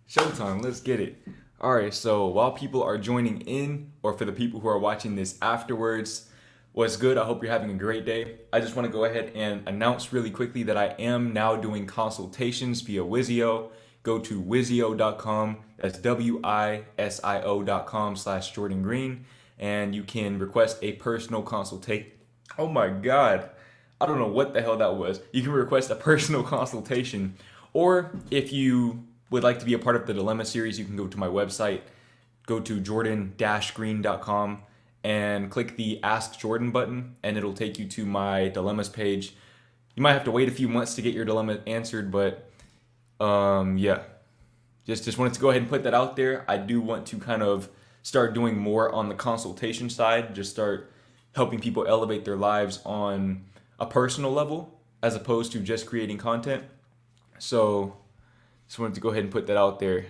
Showtime, let's get it. All right, so while people are joining in, or for the people who are watching this afterwards, what's good? I hope you're having a great day. I just want to go ahead and announce really quickly that I am now doing consultations via Wizio. Go to wizio.com, that's wisio.com/Jordan Green, and you can request a personal consultation. Oh my God. I don't know what the hell that was. You can request a personal consultation, or if you would like to be a part of the Dilemma series, you can go to my website, go to jordan-green.com and click the Ask Jordan button, and it'll take you to my dilemmas page. You might have to wait a few months to get your dilemma answered, but yeah, just wanted to go ahead and put that out there. I do want to kind of start doing more on the consultation side, just start helping people elevate their lives on a personal level as opposed to just creating content. So just wanted to go ahead and put that out there.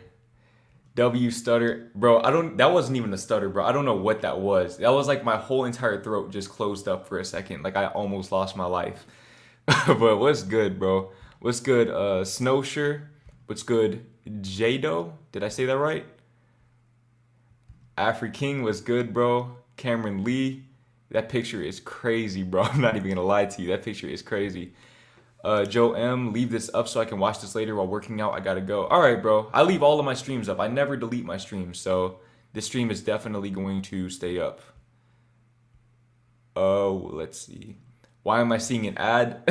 W stutter, bro. That wasn't even a stutter, bro. I don't know what that was. That was like my whole entire throat just closed up for a second. Like I almost lost my life. But what's good, bro? What's good? Snowsher. What's good? Jado. Did I say that right? Afri King was good, bro. Cameron Lee. That picture is crazy, bro. I'm not even gonna lie to you. That picture is crazy. Joe M, leave this up so I can watch this later while working out. I gotta go. All right, bro. I leave all of my streams up. I never delete my streams, so this stream is definitely going to stay up. Oh, let's see. Why am I seeing an ad?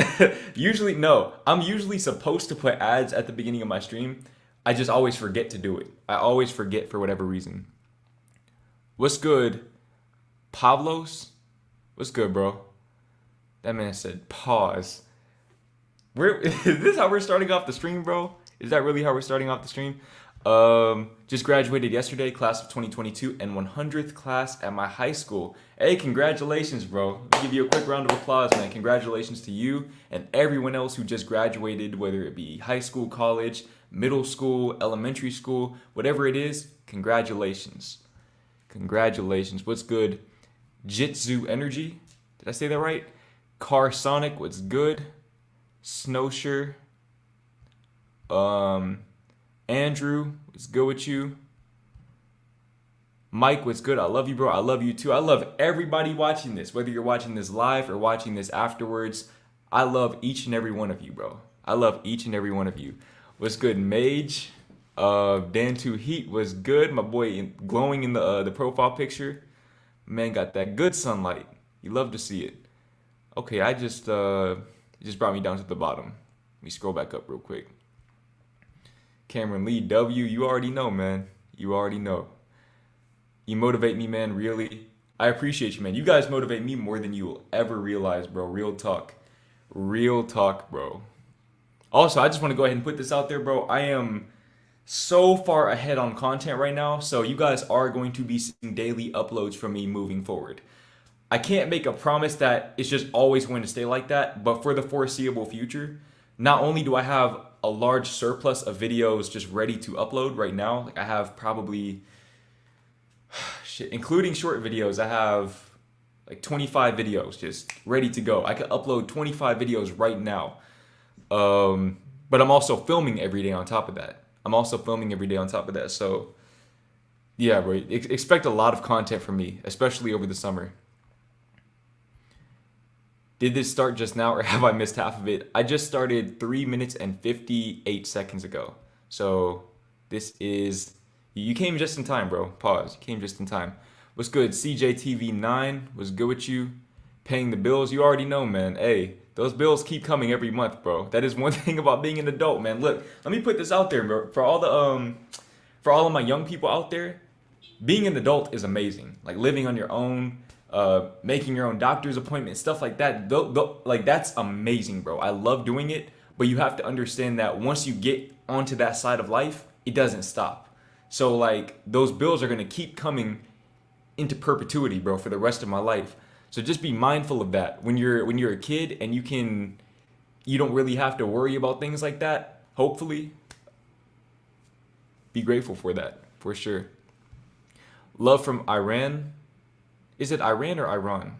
Usually, no. I'm usually supposed to put ads at the beginning of my stream. I just always forget to do it. I always forget for whatever reason. What's good, Pablos? What's good, bro? That man said pause. Is this how we're starting off the stream, bro? Is that really how we're starting off the stream? Just graduated yesterday, class of 2022, and 100th class at my high school. Hey, congratulations, bro. Let me give you a quick round of applause, man. Congratulations to you and everyone else who just graduated, whether it be high school, college, middle school, elementary school, whatever it is, congratulations. Congratulations. What's good? Jitsu Energy. Did I say that right? Car Sonic, what's good? Snowsher. Andrew, what's good with you? Mike, what's good? I love you, bro. I love you too. I love everybody watching this, whether you're watching this live or watching this afterwards. I love each and every one of you, bro. I love each and every one of you. What's good, Mage? Dan2 Heat was good. My boy glowing in the profile picture. Man got that good sunlight. You love to see it. Okay, it just brought me down to the bottom. Let me scroll back up real quick. Cameron Lee, W, you already know, man. You already know. You motivate me, man, really. I appreciate you, man. You guys motivate me more than you will ever realize, bro. Real talk. Real talk, bro. Also, I just want to go ahead and put this out there, bro. I am so far ahead on content right now, so you guys are going to be seeing daily uploads from me moving forward. I can't make a promise that it's just always going to stay like that, but for the foreseeable future, not only do I have a large surplus of videos just ready to upload right now, like I have probably, shit, including short videos, I have like 25 videos just ready to go. I could upload 25 videos right now. But I'm also filming every day on top of that. So yeah, bro, expect a lot of content from me, especially over the summer. Did this start just now or have I missed half of it? I just started 3 minutes and 58 seconds ago. So you came just in time, bro. Pause. You came just in time. What's good? CJTV9 was good with you. Paying the bills. You already know, man. Hey, those bills keep coming every month, bro. That is one thing about being an adult, man. Look, let me put this out there, bro. For all of my young people out there, being an adult is amazing. Like living on your own, making your own doctor's appointment, stuff like that. Like that's amazing, bro. I love doing it, but you have to understand that once you get onto that side of life, it doesn't stop. So like those bills are gonna keep coming into perpetuity, bro, for the rest of my life. So just be mindful of that when you're a kid and you don't really have to worry about things like that. Hopefully, be grateful for that for sure. Love from Iran. Is it Iran or Iran?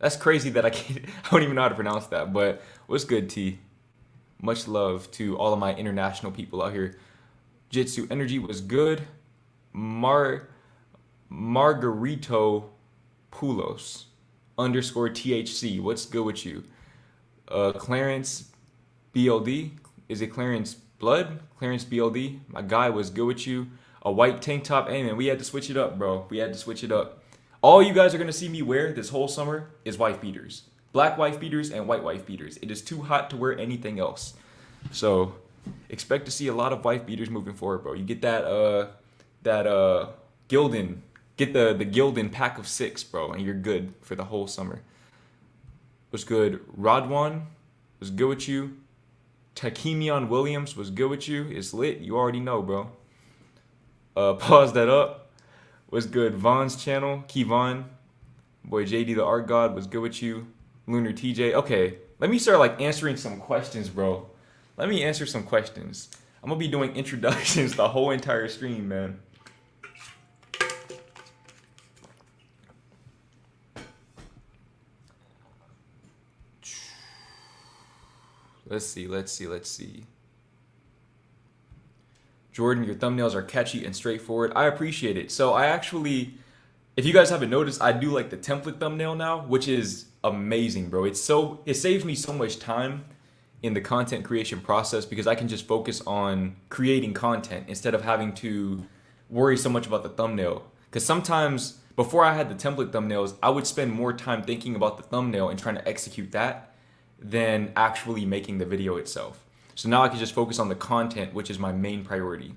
That's crazy that I can't. I don't even know how to pronounce that. But what's good, T? Much love to all of my international people out here. Jitsu Energy was good. Mar Margarito Poulos underscore THC. What's good with you? Clarence BLD. Is it Clarence Blood? Clarence BLD. My guy was good with you. A white tank top. Hey man, we had to switch it up, bro. We had to switch it up. All you guys are gonna see me wear this whole summer is wife beaters. Black wife beaters and white wife beaters. It is too hot to wear anything else. So expect to see a lot of wife beaters moving forward, bro. You get that Gildan, get the Gildan pack of 6, bro, and you're good for the whole summer. Was good. Rodwan was good with you. Takemion Williams was good with you. It's lit. You already know, bro. Pause that up. Was good. Vaughn's channel. Keyvon. Boy, JD the Art God was good with you. Lunar TJ. Okay, let me start like answering some questions, bro. Let me answer some questions. I'm gonna be doing introductions the whole entire stream, man. Let's see. Jordan, your thumbnails are catchy and straightforward. I appreciate it. So I actually, if you guys haven't noticed, I do like the template thumbnail now, which is amazing, bro. It saves me so much time in the content creation process because I can just focus on creating content instead of having to worry so much about the thumbnail. Because sometimes before I had the template thumbnails, I would spend more time thinking about the thumbnail and trying to execute that than actually making the video itself. So now I can just focus on the content, which is my main priority.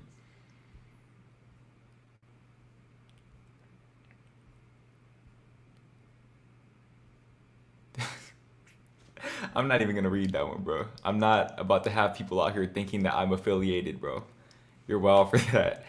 I'm not even gonna read that one, bro. I'm not about to have people out here thinking that I'm affiliated, bro. You're wild for that.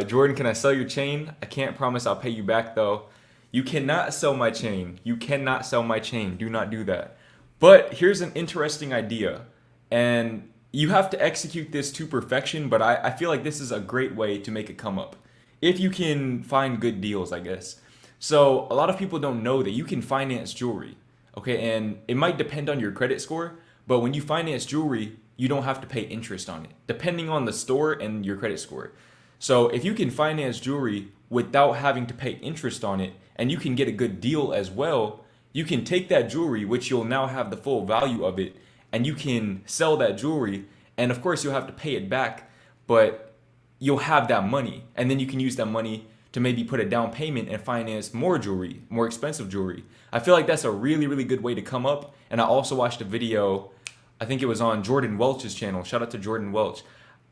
Jordan, can I sell your chain? I can't promise I'll pay you back though. You cannot sell my chain. You cannot sell my chain. Do not do that. But here's an interesting idea, and you have to execute this to perfection, but I feel like this is a great way to make it come up. If you can find good deals, I guess. So a lot of people don't know that you can finance jewelry, okay? And it might depend on your credit score, but when you finance jewelry, you don't have to pay interest on it, depending on the store and your credit score. So if you can finance jewelry without having to pay interest on it, and you can get a good deal as well, you can take that jewelry, which you'll now have the full value of it, and you can sell that jewelry, and of course you'll have to pay it back, but you'll have that money, and then you can use that money to maybe put a down payment and finance more jewelry, more expensive jewelry. I feel like that's a really, really good way to come up. And I also watched a video, I think it was on Jordan Welch's channel. Shout out to Jordan Welch.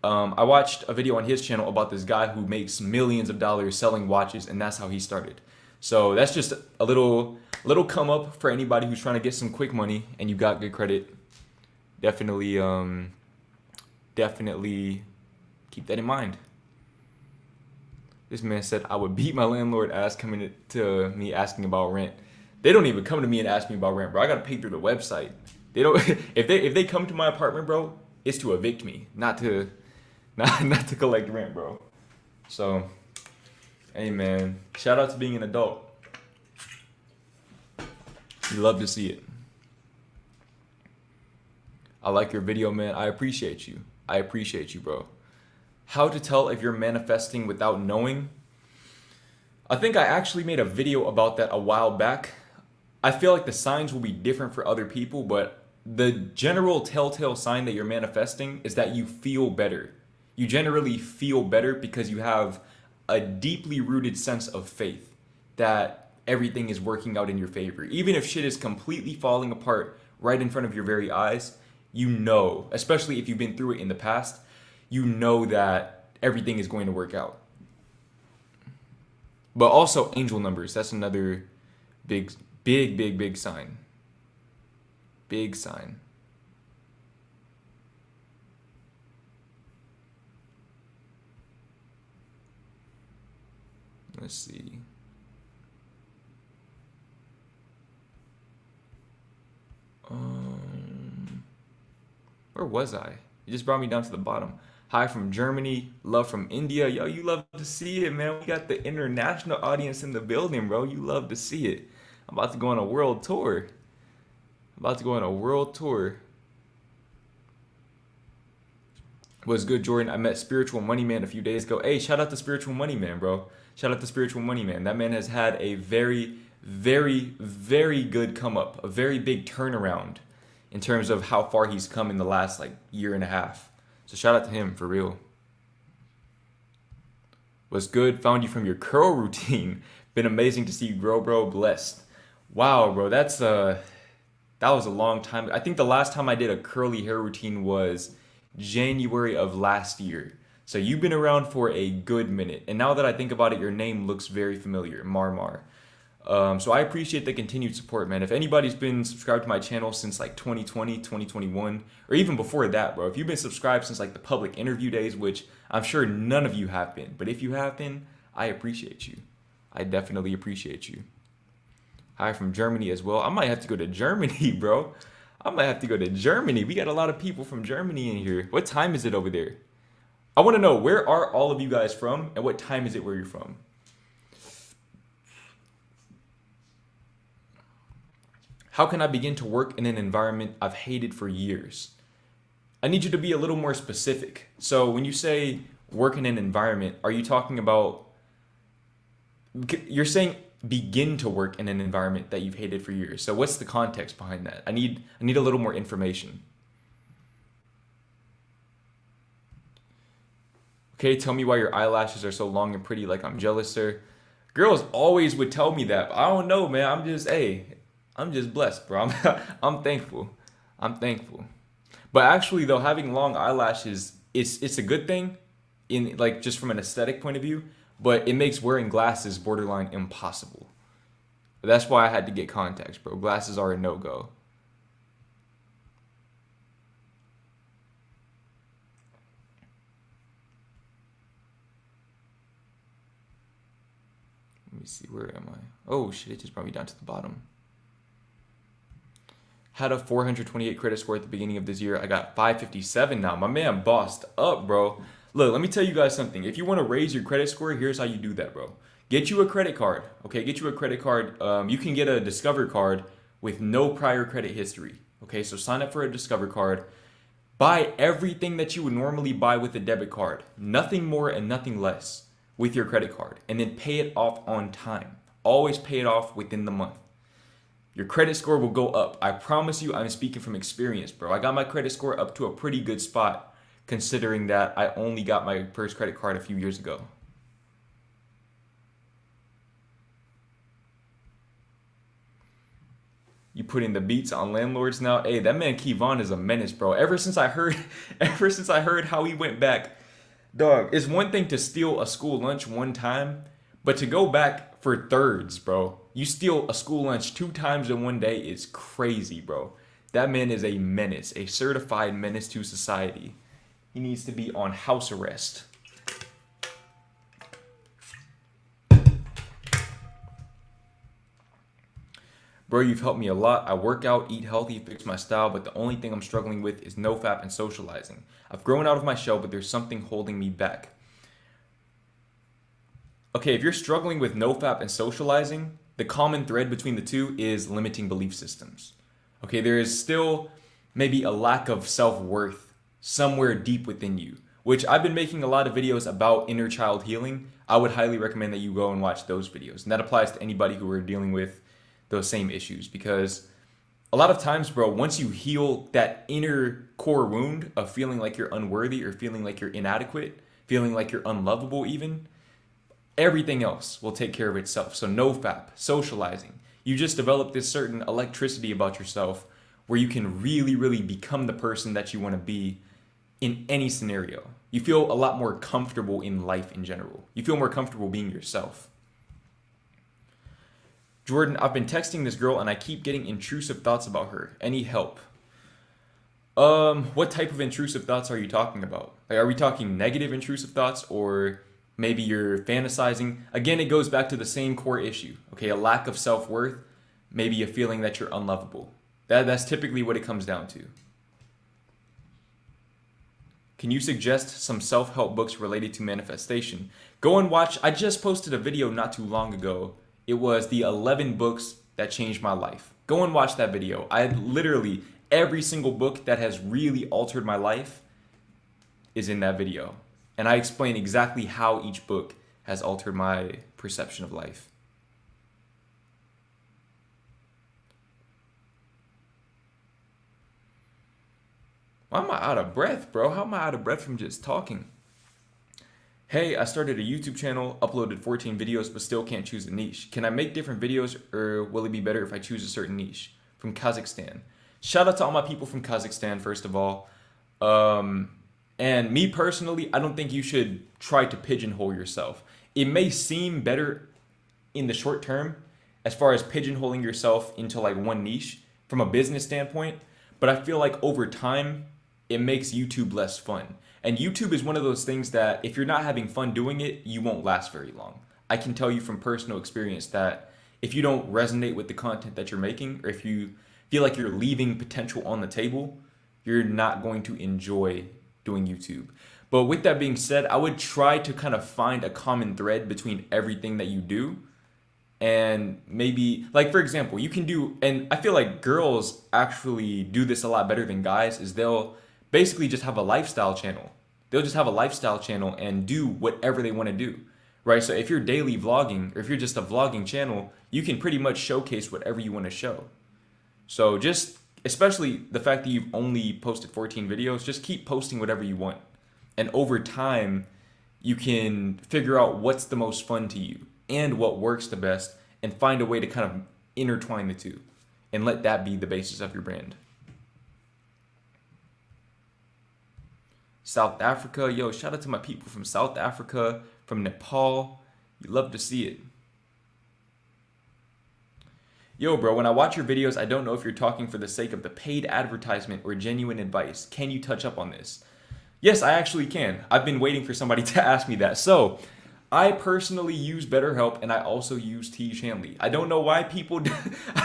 I watched a video on his channel about this guy who makes millions of dollars selling watches, and that's how he started. So that's just a little come up for anybody who's trying to get some quick money and you got good credit. Definitely keep that in mind. This man said I would beat my landlord ass coming to me asking about rent. They don't even come to me and ask me about rent, bro. I gotta pay through the website. They don't. If they come to my apartment, bro, it's to evict me, not to collect rent, bro. So, hey man, shout out to being an adult. You love to see it. I like your video, man. I appreciate you. I appreciate you, bro. How to tell if you're manifesting without knowing? I think I actually made a video about that a while back. I feel like the signs will be different for other people, but the general telltale sign that you're manifesting is that you feel better. You generally feel better because you have a deeply rooted sense of faith that everything is working out in your favor. Even if shit is completely falling apart right in front of your very eyes, you know, especially if you've been through it in the past, you know that everything is going to work out. But also angel numbers, that's another big sign. Big sign. Let's see. Where was I? You just brought me down to the bottom. Hi from Germany, love from India. Yo, you love to see it, man. We got the international audience in the building, bro. You love to see it. I'm about to go on a world tour. Was good, Jordan. I met Spiritual Money Man a few days ago. Hey, shout out to Spiritual Money Man, bro. Shout out to Spiritual Money Man. That man has had a very, very, very good come up, a very big turnaround in terms of how far he's come in the last like year and a half. So shout out to him for real. Was good. Found you from your curl routine. Been amazing to see you grow, bro. Blessed. Wow, bro. That was a long time. I think the last time I did a curly hair routine was January of last year. So you've been around for a good minute. And now that I think about it, your name looks very familiar, Marmar. So I appreciate the continued support, man. If anybody's been subscribed to my channel since like 2020, 2021, or even before that, bro, if you've been subscribed since like the public interview days, which I'm sure none of you have been, but if you have been, I appreciate you. I definitely appreciate you. Hi from Germany as well. I might have to go to Germany, bro. I might have to go to Germany. We got a lot of people from Germany in here. What time is it over there? I want to know, where are all of you guys from, and what time is it where you're from? How can I begin to work in an environment I've hated for years? I need you to be a little more specific. So when you say work in an environment, are you talking about, you're saying begin to work in an environment that you've hated for years. So what's the context behind that? I need a little more information. Okay, tell me why your eyelashes are so long and pretty, like I'm jealous, sir. Girls always would tell me that. I don't know, man. I'm just blessed, bro. I'm thankful. I'm thankful. But actually though, having long eyelashes, it's a good thing in like just from an aesthetic point of view, but it makes wearing glasses borderline impossible. That's why I had to get contacts, bro. Glasses are a no-go. Let me see, where am I? Oh shit, it just brought me down to the bottom. Had a 428 credit score at the beginning of this year. I got 557 now. My man bossed up, bro. Look, let me tell you guys something. If you want to raise your credit score, here's how you do that, bro. Get you a credit card, okay? Get you a credit card. You can get a Discover card with no prior credit history, okay? So sign up for a Discover card. Buy everything that you would normally buy with a debit card. Nothing more and nothing less with your credit card. And then pay it off on time. Always pay it off within the month. Your credit score will go up. I promise you, I'm speaking from experience, bro. I got my credit score up to a pretty good spot, considering that I only got my first credit card a few years ago. You put in the beats on landlords now. Hey, that man Kevon is a menace, bro. Ever since I heard how he went back, dog, it's one thing to steal a school lunch one time, but to go back for thirds, bro. You steal a school lunch 2 times in one day is crazy, bro. That man is a menace, a certified menace to society. He needs to be on house arrest. Bro, you've helped me a lot. I work out, eat healthy, fix my style, but the only thing I'm struggling with is nofap and socializing. I've grown out of my shell, but there's something holding me back. Okay, if you're struggling with nofap and socializing, the common thread between the two is limiting belief systems. Okay, there is still maybe a lack of self-worth somewhere deep within you, which I've been making a lot of videos about inner child healing. I would highly recommend that you go and watch those videos. And that applies to anybody who are dealing with those same issues, because a lot of times, bro, once you heal that inner core wound of feeling like you're unworthy or feeling like you're inadequate, feeling like you're unlovable even, everything else will take care of itself. So nofap, socializing, you just develop this certain electricity about yourself where you can really, really become the person that you want to be in any scenario. You feel a lot more comfortable in life in general. You feel more comfortable being yourself. Jordan, I've been texting this girl and I keep getting intrusive thoughts about her. Any help? What type of intrusive thoughts are you talking about? Like, are we talking negative intrusive thoughts, or maybe you're fantasizing? Again, it goes back to the same core issue. Okay, a lack of self-worth, maybe a feeling that you're unlovable. That's typically what it comes down to. Can you suggest some self-help books related to manifestation? Go and watch. I just posted a video not too long ago. It was the 11 books that changed my life. Go and watch that video. I literally, every single book that has really altered my life, is in that video. And I explain exactly how each book has altered my perception of life. Why am I out of breath, bro? How am I out of breath from just talking? Hey, I started a YouTube channel, uploaded 14 videos, but still can't choose a niche. Can I make different videos, or will it be better if I choose a certain niche? From Kazakhstan. Shout out to all my people from Kazakhstan, first of all. And me personally, I don't think you should try to pigeonhole yourself. It may seem better in the short term, as far as pigeonholing yourself into like one niche from a business standpoint, but I feel like over time, it makes YouTube less fun. And YouTube is one of those things that if you're not having fun doing it, you won't last very long. I can tell you from personal experience that if you don't resonate with the content that you're making, or if you feel like you're leaving potential on the table, you're not going to enjoy doing YouTube. But with that being said, I would try to kind of find a common thread between everything that you do. And maybe, like, for example, you can do, and I feel like girls actually do this a lot better than guys, is they'll basically just have a lifestyle channel. They'll just have a lifestyle channel and do whatever they want to do, right? So if you're daily vlogging, or if you're just a vlogging channel, you can pretty much showcase whatever you want to show. So just, especially the fact that you've only posted 14 videos, just keep posting whatever you want. And over time, you can figure out what's the most fun to you and what works the best, and find a way to kind of intertwine the two and let that be the basis of your brand. South Africa, yo, shout out to my people from South Africa, from Nepal. You love to see it. Yo, bro, when I watch your videos, I don't know if you're talking for the sake of the paid advertisement or genuine advice. Can you touch up on this? Yes, I actually can. I've been waiting for somebody to ask me that. So, I personally use BetterHelp, and I also use T. Shanley. I don't know why people,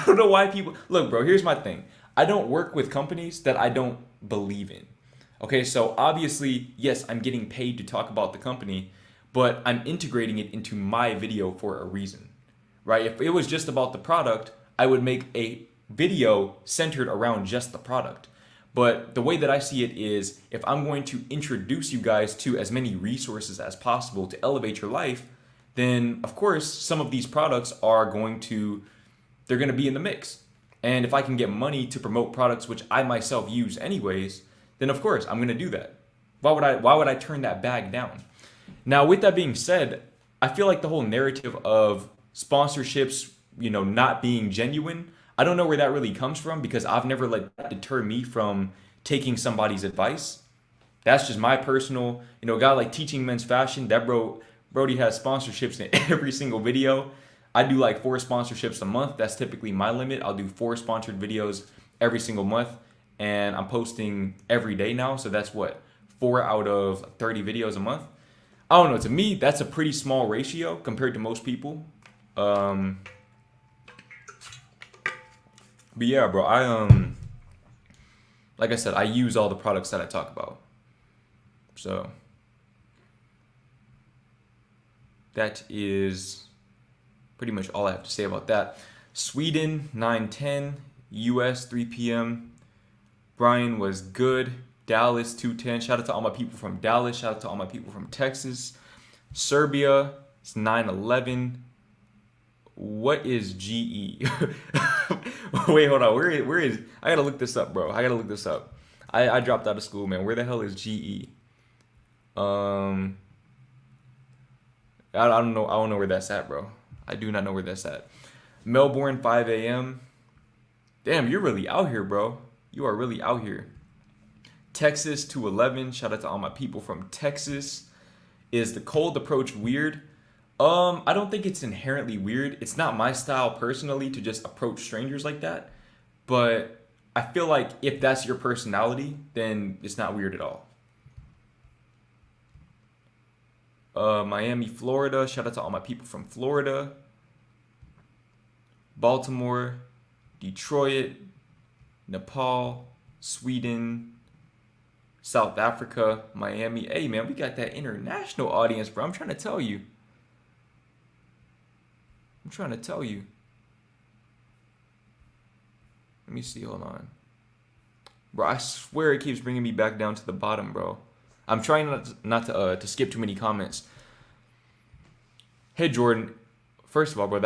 look, bro, here's my thing. I don't work with companies that I don't believe in. Okay, so obviously, yes, I'm getting paid to talk about the company, but I'm integrating it into my video for a reason, right? If it was just about the product, I would make a video centered around just the product. But the way that I see it is, if I'm going to introduce you guys to as many resources as possible to elevate your life, then of course, some of these products are they're going to be in the mix. And if I can get money to promote products which I myself use anyways, then of course I'm going to do that. Why would I turn that bag down? Now, with that being said, I feel like the whole narrative of sponsorships, not being genuine, I don't know where that really comes from, because I've never let that deter me from taking somebody's advice. That's just my personal, a guy like Teaching Men's Fashion, that Brody has sponsorships in every single video. I do like 4 sponsorships a month. That's typically my limit. I'll do 4 sponsored videos every single month, and I'm posting every day now. So that's 4 out of 30 videos a month. I don't know. To me, that's a pretty small ratio compared to most people. But yeah, bro, like I said, I use all the products that I talk about. So that is pretty much all I have to say about that. Sweden, 9:10, US, 3 p.m. Brian was good. Dallas, 2:10. Shout out to all my people from Dallas. Shout out to all my people from Texas. Serbia, it's 9:11. What is GE? Wait, hold on. Where is? I gotta look this up, bro. I gotta look this up. I dropped out of school, man. Where the hell is GE? I don't know. I don't know where that's at, bro. I do not know where that's at. Melbourne, 5 a.m. Damn, you're really out here, bro. You are really out here. Texas, 2:11. Shout out to all my people from Texas. Is the cold approach weird? I don't think it's inherently weird. It's not my style personally to just approach strangers like that. But I feel like if that's your personality, then it's not weird at all. Miami, Florida. Shout out to all my people from Florida. Baltimore, Detroit, Nepal, Sweden, South Africa, Miami. Hey, man, we got that international audience, bro. I'm trying to tell you. Let me see, hold on. Bro, I swear it keeps bringing me back down to the bottom, bro. I'm trying not to skip too many comments. Hey Jordan, first of all, bro,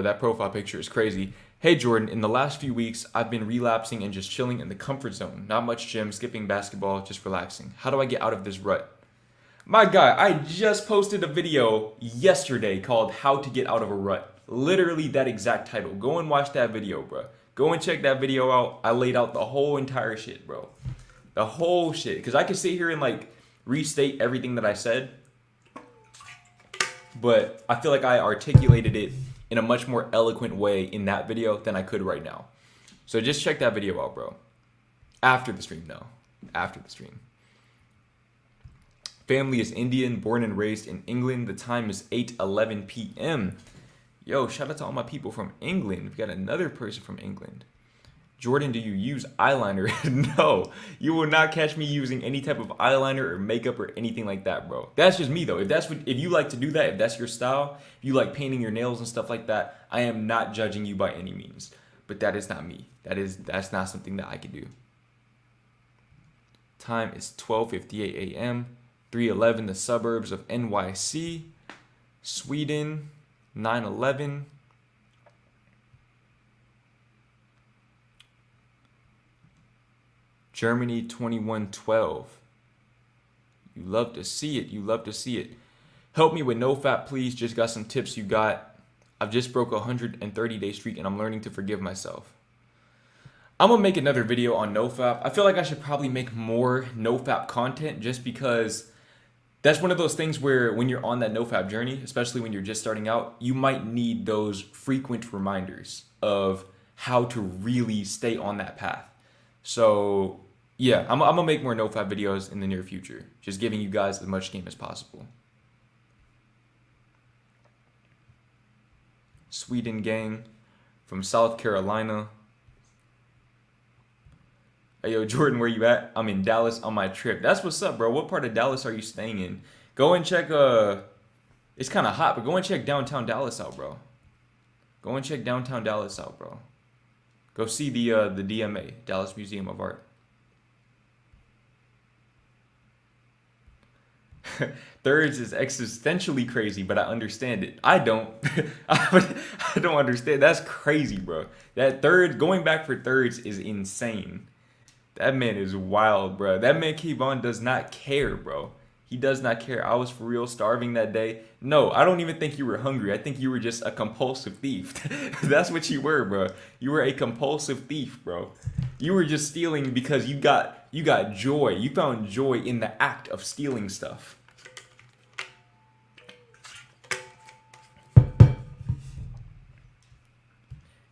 that profile picture is crazy. Hey Jordan, in the last few weeks, I've been relapsing and just chilling in the comfort zone. Not much gym, skipping basketball, just relaxing. How do I get out of this rut? My guy, I just posted a video yesterday called How to Get Out of a Rut. Literally that exact title. Go and watch that video, bro. Go and check that video out. I laid out the whole entire shit, bro. The whole shit. Because I could sit here and like restate everything that I said, but I feel like I articulated it in a much more eloquent way in that video than I could right now. So just check that video out, bro. After the stream, no. After the stream. Family is Indian, born and raised in England. The time is 8:11 p.m. Yo, shout out to all my people from England. We got another person from England. Jordan, do you use eyeliner? No, you will not catch me using any type of eyeliner or makeup or anything like that, bro. That's just me though. If you like to do that, if that's your style, if you like painting your nails and stuff like that, I am not judging you by any means. But that is not me. That's not something that I can do. Time is 12:58 a.m. 3:11, the suburbs of NYC, Sweden, 9:11. Germany 21:12. You love to see it. You love to see it. Help me with NoFap, please. Just got some tips you got. I've just broke a 130-day streak and I'm learning to forgive myself. I'm gonna make another video on NoFap. I feel like I should probably make more NoFap content just because that's one of those things where when you're on that NoFap journey, especially when you're just starting out, you might need those frequent reminders of how to really stay on that path. So yeah, I'm gonna make more NoFap videos in the near future, just giving you guys as much game as possible. Sweden gang from South Carolina. Hey yo, Jordan, where you at? I'm in Dallas on my trip. That's what's up, bro. What part of Dallas are you staying in? Go and check, it's kind of hot, but go and check downtown Dallas out, bro. Go and check downtown Dallas out, bro. Go see the DMA, Dallas Museum of Art. Thirds is existentially crazy, but I understand it. I don't. I don't understand. That's crazy, bro. That third, going back for thirds is insane. That man is wild, bro. That man Kevon does not care, bro. He does not care. I was for real starving that day. No, I don't even think you were hungry. I think you were just a compulsive thief. That's what you were, bro. You were a compulsive thief, bro. You were just stealing because you got joy. You found joy in the act of stealing stuff.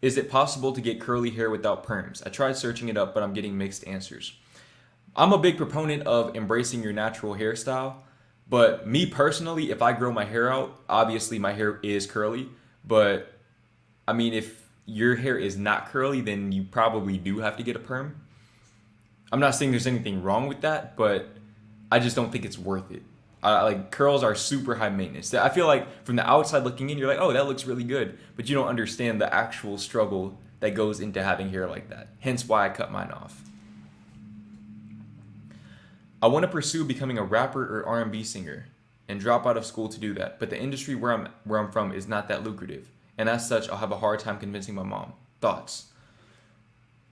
Is it possible to get curly hair without perms? I tried searching it up, but I'm getting mixed answers. I'm a big proponent of embracing your natural hairstyle, but me personally, if I grow my hair out, obviously my hair is curly, but I mean, if your hair is not curly, then you probably do have to get a perm. I'm not saying there's anything wrong with that, but I just don't think it's worth it. Like curls are super high maintenance. I feel like from the outside looking in, you're like, oh, that looks really good, but you don't understand the actual struggle that goes into having hair like that. Hence why I cut mine off. I want to pursue becoming a rapper or R&B singer and drop out of school to do that, but the industry where I'm from is not that lucrative, and as such, I'll have a hard time convincing my mom. Thoughts?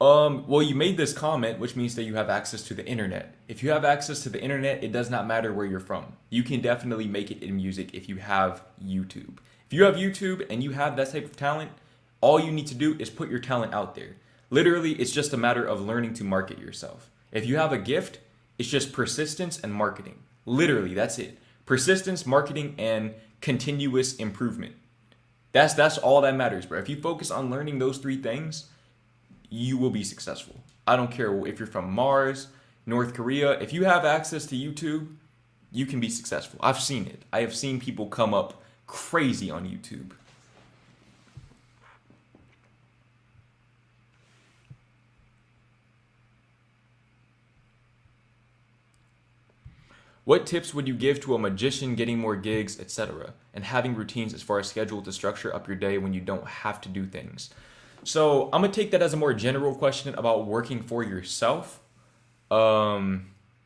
Well, you made this comment, which means that you have access to the internet. If you have access to the internet, it does not matter where you're from. You can definitely make it in music if you have YouTube. If you have YouTube and you have that type of talent, all you need to do is put your talent out there. Literally, it's just a matter of learning to market yourself. If you have a gift, it's just persistence and marketing. Literally, that's it. Persistence, marketing, and continuous improvement. That's all that matters, bro. If you focus on learning those three things, you will be successful. I don't care if you're from Mars, North Korea. If you have access to YouTube, you can be successful. I've seen it. I have seen people come up crazy on YouTube. What tips would you give to a magician getting more gigs, etc., and having routines as far as schedule to structure up your day when you don't have to do things? So I'm gonna take that as a more general question about working for yourself.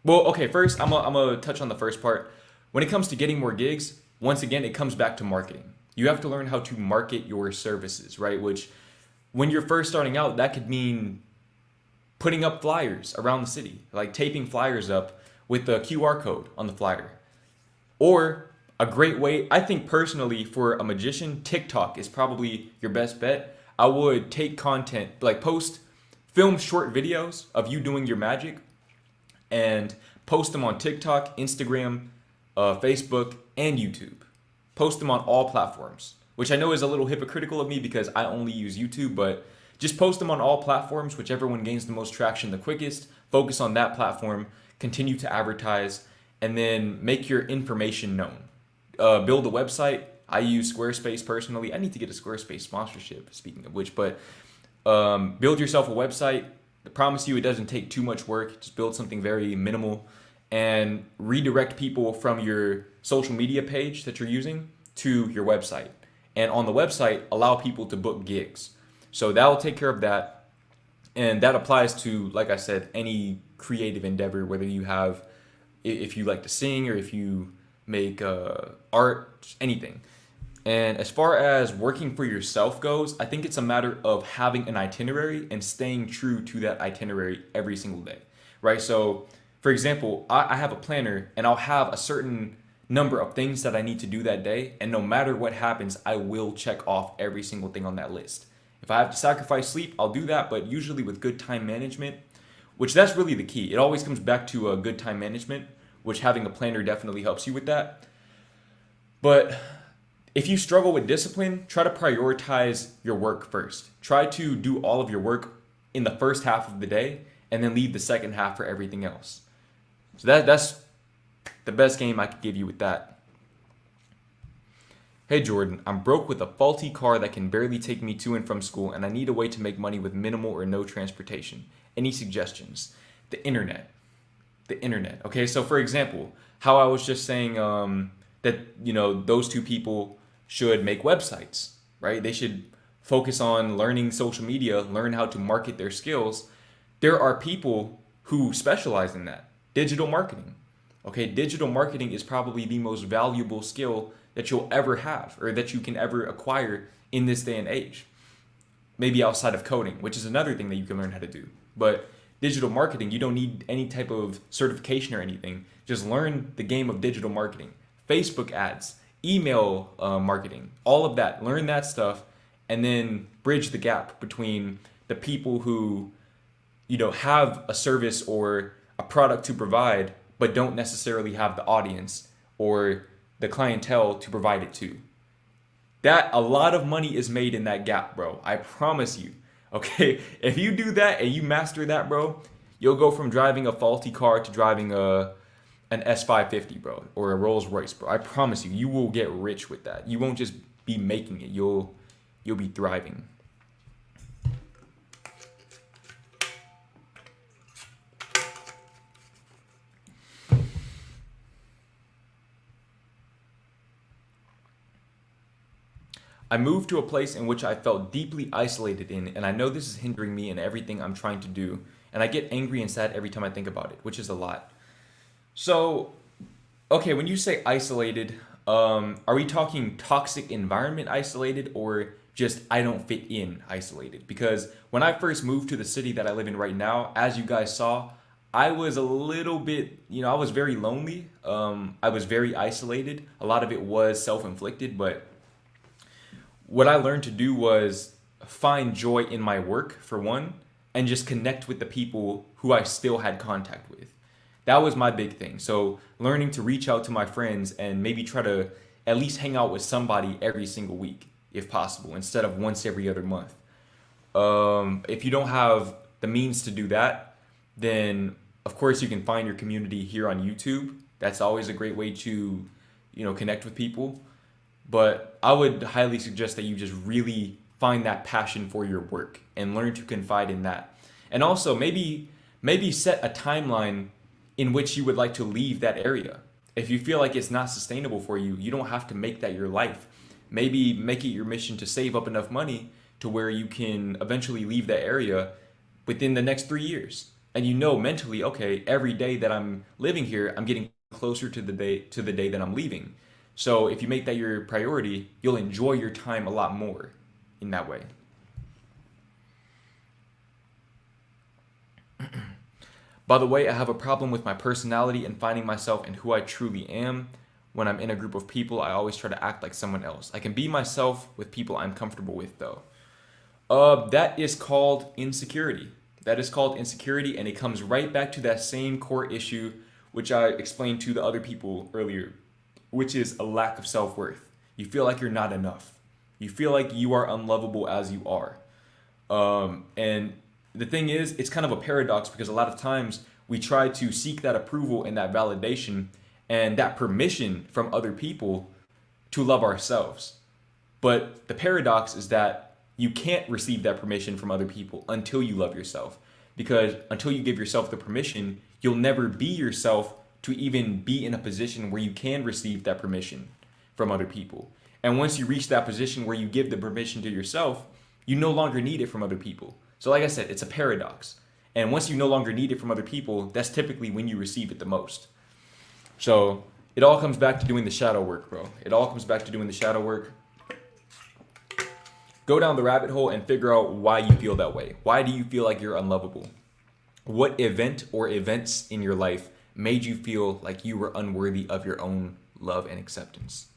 Well, okay, first I'm gonna touch on the first part. When it comes to getting more gigs, once again, it comes back to marketing. You have to learn how to market your services, right? Which when you're first starting out, that could mean putting up flyers around the city, like taping flyers up with the QR code on the flyer. Or a great way, I think personally, for a magician, TikTok is probably your best bet. I would take content, like film short videos of you doing your magic and post them on TikTok, Instagram, Facebook, and YouTube. Post them on all platforms, which I know is a little hypocritical of me because I only use YouTube, but just post them on all platforms, whichever one gains the most traction the quickest. Focus on that platform, continue to advertise, and then make your information known. Build a website. I use Squarespace personally. I need to get a Squarespace sponsorship, speaking of which, but build yourself a website. I promise you it doesn't take too much work. Just build something very minimal and redirect people from your social media page that you're using to your website. And on the website, allow people to book gigs. So that will take care of that. And that applies to, like I said, any creative endeavor, whether you have, if you like to sing or if you make art, anything. And as far as working for yourself goes, I think it's a matter of having an itinerary and staying true to that itinerary every single day, right? So, for example, I have a planner and I'll have a certain number of things that I need to do that day. And no matter what happens, I will check off every single thing on that list. If I have to sacrifice sleep, I'll do that, but usually with good time management, which that's really the key. It always comes back to a good time management, which having a planner definitely helps you with that. But if you struggle with discipline, try to prioritize your work first. Try to do all of your work in the first half of the day and then leave the second half for everything else. So that's the best game I could give you with that. Hey Jordan, I'm broke with a faulty car that can barely take me to and from school, and I need a way to make money with minimal or no transportation. Any suggestions? The internet. The internet. Okay, so for example, how I was just saying that those two people should make websites, right? They should focus on learning social media, learn how to market their skills. There are people who specialize in that. Digital marketing. Okay, digital marketing is probably the most valuable skill that you'll ever have or that you can ever acquire in this day and age. Maybe outside of coding, which is another thing that you can learn how to do. But digital marketing, you don't need any type of certification or anything. Just learn the game of digital marketing. Facebook ads, email marketing, all of that. Learn that stuff and then bridge the gap between the people who have a service or a product to provide but don't necessarily have the audience or the clientele to provide it to. That a lot of money is made in that gap, bro. I promise you. Okay, if you do that and you master that, bro, you'll go from driving a faulty car to driving an S550, bro, or a Rolls Royce, bro. I promise you, you will get rich with that. You won't just be making it. You'll be thriving. I moved to a place in which I felt deeply isolated in, and I know this is hindering me in everything I'm trying to do, and I get angry and sad every time I think about it, which is a lot. So, okay, when you say isolated, are we talking toxic environment isolated or just I don't fit in isolated? Because when I first moved to the city that I live in right now, as you guys saw, I was a little bit, I was very lonely. I was very isolated. A lot of it was self-inflicted, but what I learned to do was find joy in my work, for one, and just connect with the people who I still had contact with. That was my big thing. So learning to reach out to my friends and maybe try to at least hang out with somebody every single week, if possible, instead of once every other month. If you don't have the means to do that, then of course you can find your community here on YouTube. That's always a great way to, connect with people. But I would highly suggest that you just really find that passion for your work and learn to confide in that. And also maybe set a timeline in which you would like to leave that area. If you feel like it's not sustainable for you, you don't have to make that your life. Maybe make it your mission to save up enough money to where you can eventually leave that area within the next 3 years. And you know mentally, okay, every day that I'm living here, I'm getting closer to the day that I'm leaving. So if you make that your priority, you'll enjoy your time a lot more in that way. By the way, I have a problem with my personality and finding myself in who I truly am. When I'm in a group of people, I always try to act like someone else. I can be myself with people I'm comfortable with, though. That is called insecurity. That is called insecurity, and it comes right back to that same core issue, which I explained to the other people earlier, which is a lack of self-worth. You feel like you're not enough. You feel like you are unlovable as you are. And the thing is, it's kind of a paradox because a lot of times we try to seek that approval and that validation and that permission from other people to love ourselves. But the paradox is that you can't receive that permission from other people until you love yourself. Because until you give yourself the permission, you'll never be yourself to even be in a position where you can receive that permission from other people. And once you reach that position where you give the permission to yourself, you no longer need it from other people. So like I said, it's a paradox. And once you no longer need it from other people, that's typically when you receive it the most. So it all comes back to doing the shadow work, bro. It all comes back to doing the shadow work. Go down the rabbit hole and figure out why you feel that way. Why do you feel like you're unlovable? What event or events in your life made you feel like you were unworthy of your own love and acceptance?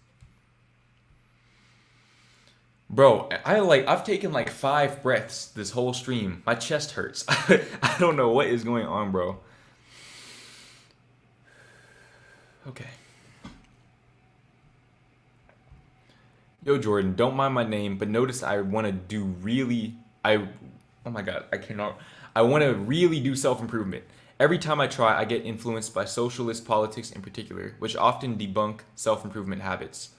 Bro, I've taken like 5 breaths this whole stream. My chest hurts. I don't know what is going on, bro. Okay. Yo, Jordan, don't mind my name, but notice I want to do really, oh my God, I cannot. I want to really do self-improvement. Every time I try, I get influenced by socialist politics in particular, which often debunk self-improvement habits.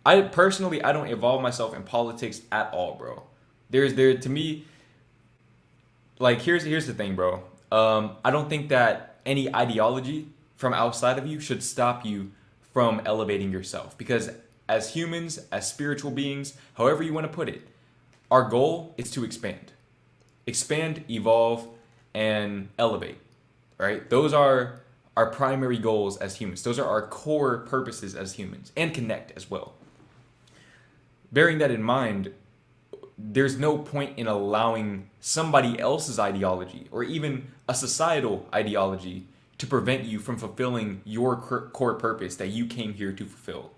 I don't evolve myself in politics at all, bro. To me, like, here's the thing, bro. I don't think that any ideology from outside of you should stop you from elevating yourself, because as humans, as spiritual beings, however you want to put it, our goal is to expand, evolve, and elevate, right? Those are our primary goals as humans. Those are our core purposes as humans, and connect as well. Bearing that in mind, there's no point in allowing somebody else's ideology or even a societal ideology to prevent you from fulfilling your core purpose that you came here to fulfill.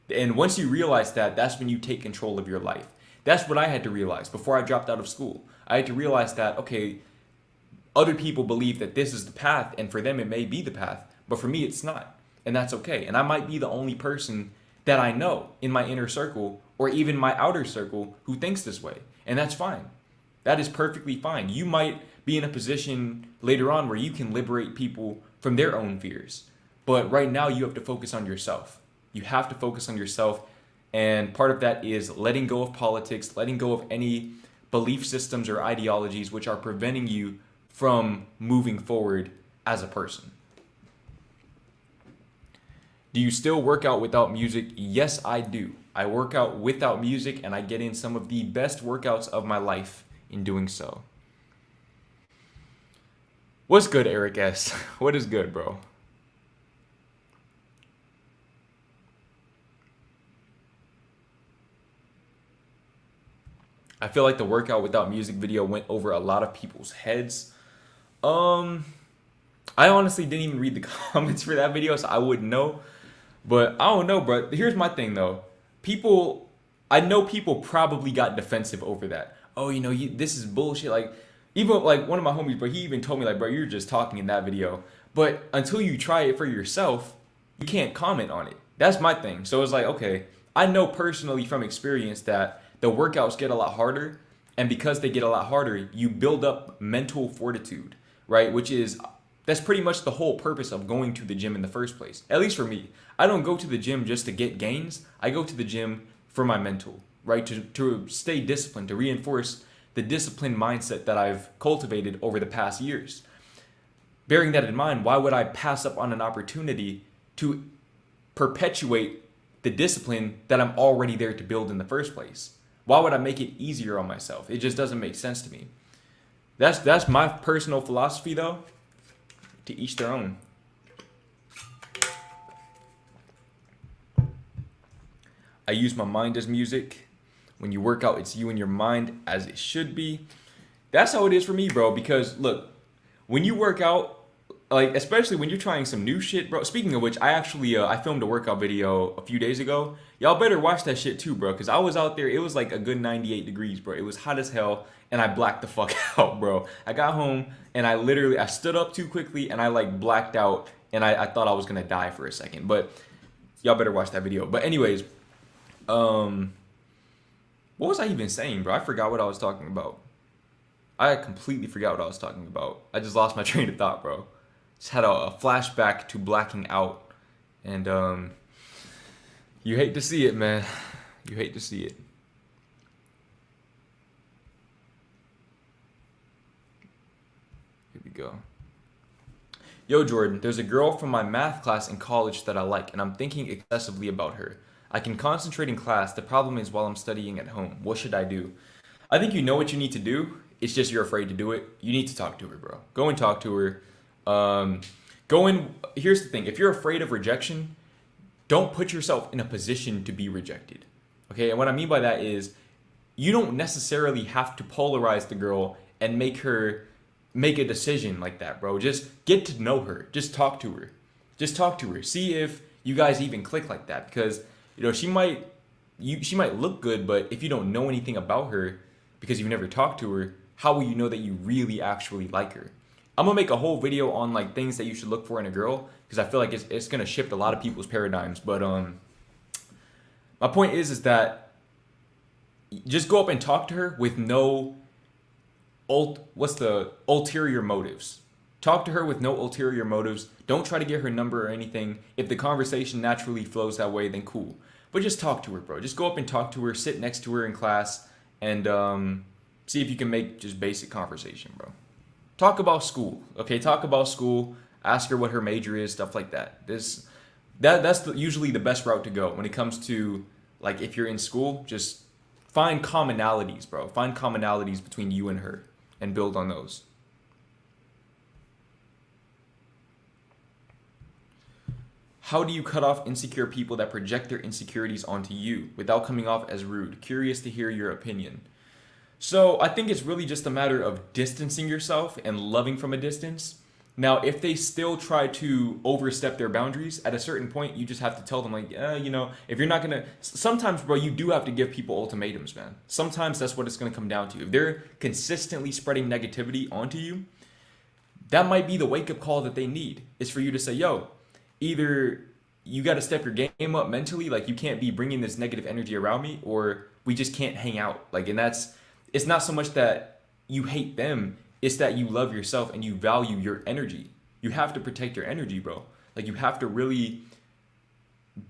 And once you realize that, that's when you take control of your life. That's what I had to realize before I dropped out of school. I had to realize that, okay, other people believe that this is the path, and for them it may be the path, but for me it's not. And that's okay. And I might be the only person that I know in my inner circle or even my outer circle who thinks this way. And that's fine. That is perfectly fine. You might be in a position later on where you can liberate people from their own fears. But right now you have to focus on yourself. You have to focus on yourself. And part of that is letting go of politics, letting go of any belief systems or ideologies which are preventing you from moving forward as a person. Do you still work out without music? Yes, I do. I work out without music, and I get in some of the best workouts of my life in doing so. What's good, Eric S? What is good, bro? I feel like the workout without music video went over a lot of people's heads. I honestly didn't even read the comments for that video, so I wouldn't know. But I don't know, bro. Here's my thing, though. I know people probably got defensive over that. Oh, this is bullshit. Like, even like one of my homies, bro, he even told me, like, bro, you're just talking in that video. But until you try it for yourself, you can't comment on it. That's my thing. So it's like, okay, I know personally from experience that the workouts get a lot harder. And because they get a lot harder, you build up mental fortitude, right? That's pretty much the whole purpose of going to the gym in the first place. At least for me. I don't go to the gym just to get gains. I go to the gym for my mental, right? To stay disciplined, to reinforce the disciplined mindset that I've cultivated over the past years. Bearing that in mind, why would I pass up on an opportunity to perpetuate the discipline that I'm already there to build in the first place? Why would I make it easier on myself? It just doesn't make sense to me. That's my personal philosophy though. To each their own. I use my mind as music. When you work out, it's you and your mind as it should be. That's how it is for me, bro. Because look, when you work out, like especially when you're trying some new shit, bro. Speaking of which, I actually I filmed a workout video a few days ago. Y'all better watch that shit too, bro. Because I was out there, it was like a good 98 degrees, bro. It was hot as hell, and I blacked the fuck out, bro. I got home and I stood up too quickly and I like blacked out, and I thought I was gonna die for a second. But y'all better watch that video. But anyways, what was I even saying, bro? I forgot what I was talking about. I completely forgot what I was talking about. I just lost my train of thought, bro. Just had a flashback to blacking out. And you hate to see it, man. You hate to see it. Here we go. Yo, Jordan, there's a girl from my math class in college that I like, and I'm thinking excessively about her. I can concentrate in class. The problem is while I'm studying at home. What should I do? I think you know what you need to do. It's just you're afraid to do it. You need to talk to her, bro. Go and talk to her. Here's the thing. If you're afraid of rejection, don't put yourself in a position to be rejected. Okay? And what I mean by that is you don't necessarily have to polarize the girl and make her make a decision like that, bro. Just get to know her. Just talk to her. Just talk to her. See if you guys even click like that, because she might look good, but if you don't know anything about her because you've never talked to her, how will you know that you really actually like her? I'm gonna make a whole video on like things that you should look for in a girl, because I feel like it's gonna shift a lot of people's paradigms. But my point is that just go up and talk to her with no ulterior motives. Talk to her with no ulterior motives. Don't try to get her number or anything. If the conversation naturally flows that way, then cool. But just talk to her, bro. Just go up and talk to her, sit next to her in class, and see if you can make just basic conversation, bro. Talk about school, okay? Talk about school. Ask her what her major is, stuff like that. That's usually the best route to go when it comes to, like, if you're in school. Just find commonalities, bro. Find commonalities between you and her and build on those. How do you cut off insecure people that project their insecurities onto you without coming off as rude? Curious to hear your opinion. So I think it's really just a matter of distancing yourself and loving from a distance. Now, if they still try to overstep their boundaries, at a certain point, you just have to tell them, like, if you're not going to... Sometimes, bro, you do have to give people ultimatums, man. Sometimes that's what it's going to come down to. If they're consistently spreading negativity onto you, that might be the wake-up call that they need. Is for you to say, yo, either you got to step your game up mentally, like you can't be bringing this negative energy around me, or we just can't hang out. Like, and it's not so much that you hate them, it's that you love yourself and you value your energy. You have to protect your energy, bro. Like, you have to really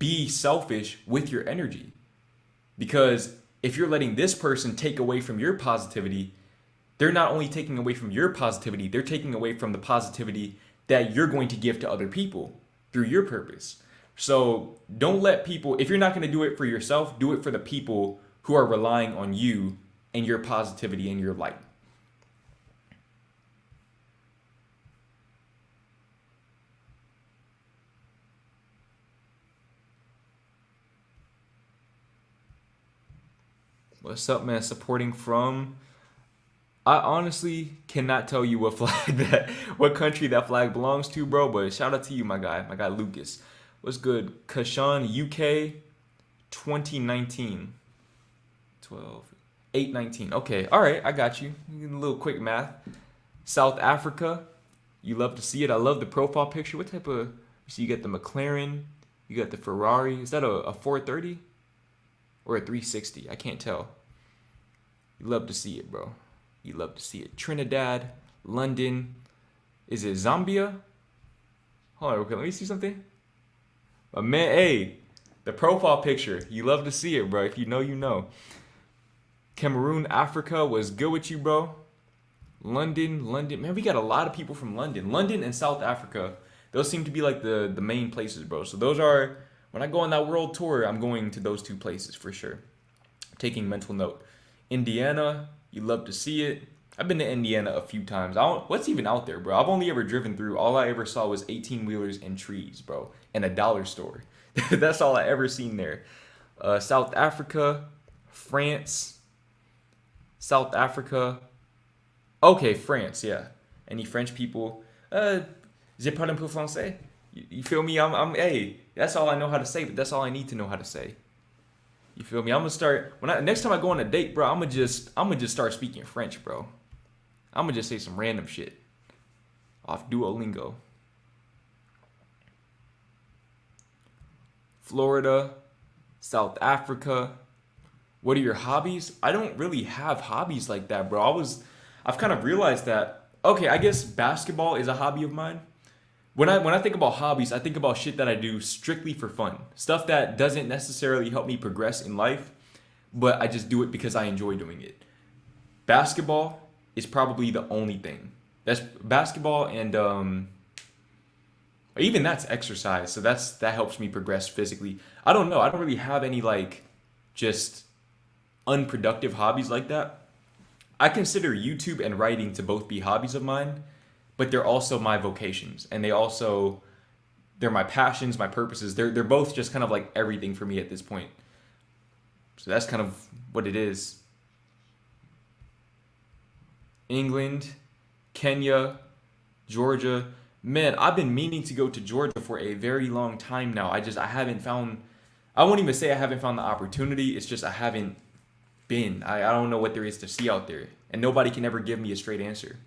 be selfish with your energy, because if you're letting this person take away from your positivity, they're not only taking away from your positivity, they're taking away from the positivity that you're going to give to other people through your purpose. So don't let people, if you're not going to do it for yourself, do it for the people who are relying on you and your positivity and your light. What's up, man? Supporting from... I honestly cannot tell you what country that flag belongs to, bro, but shout out to you, my guy Lucas. What's good? Kashan, UK, 2019. 819. Okay, all right, I got you. A little quick math. South Africa, you love to see it. I love the profile picture. What type of... So you got the McLaren, you got the Ferrari. Is that a 430 or a 360? I can't tell. You love to see it, bro. You love to see it. Trinidad, London. Is it Zambia? Hold on, okay, let me see something. But man, hey, the profile picture. You love to see it, bro. If you know, you know. Cameroon, Africa was good with you, bro. London. Man, we got a lot of people from London. London and South Africa. Those seem to be like the main places, bro. So those are, when I go on that world tour, I'm going to those two places for sure. Taking mental note. Indiana. You love to see it. I've been to Indiana a few times. What's even out there, bro? I've only ever driven through. All I ever saw was 18 wheelers and trees, bro, and a dollar store. That's all I ever seen there. South Africa, France, South Africa. Okay, France, yeah. Any French people? Je parle un peu français. You feel me? Hey, that's all I know how to say, but that's all I need to know how to say. You feel me? I'm gonna start next time I go on a date, bro. I'm gonna just start speaking French, bro. I'm gonna just say some random shit off Duolingo. Florida, South Africa. What are your hobbies? I don't really have hobbies like that, bro. I've kind of realized that. Okay, I guess basketball is a hobby of mine. When I think about hobbies, I think about shit that I do strictly for fun. Stuff that doesn't necessarily help me progress in life, but I just do it because I enjoy doing it. Basketball is probably the only thing. That's basketball and even that's exercise. So that helps me progress physically. I don't know. I don't really have any like just unproductive hobbies like that. I consider YouTube and writing to both be hobbies of mine, but they're also my vocations, and they're my passions, my purposes. They're both just kind of like everything for me at this point. So that's kind of what it is. England, Kenya, Georgia. Man, I've been meaning to go to Georgia for a very long time now. I haven't found. I won't even say I haven't found the opportunity. It's just I haven't been. I don't know what there is to see out there, and nobody can ever give me a straight answer.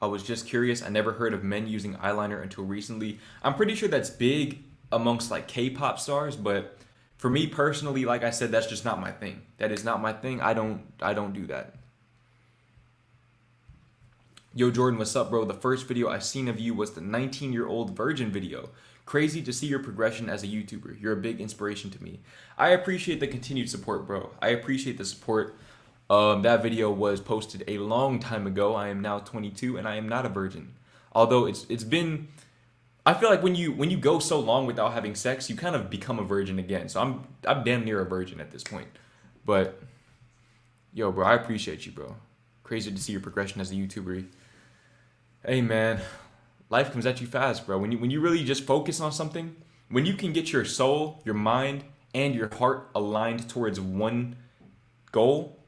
I was just curious. I never heard of men using eyeliner until recently. I'm pretty sure that's big amongst like K-pop stars, but for me personally, like I said, that's just not my thing. That is not my thing. I don't do that. Yo, Jordan, what's up, bro? The first video I seen of you was the 19-year-old virgin video. Crazy to see your progression as a YouTuber. You're a big inspiration to me. I appreciate the continued support, bro. I appreciate the support. That video was posted a long time ago. I am now 22 and I am not a virgin. Although it's been, I feel like when you go so long without having sex, you kind of become a virgin again. So I'm damn near a virgin at this point. But yo, bro, I appreciate you, bro. Crazy to see your progression as a YouTuber. Hey man, life comes at you fast, bro. When you really just focus on something, when you can get your soul, your mind, and your heart aligned towards one goal,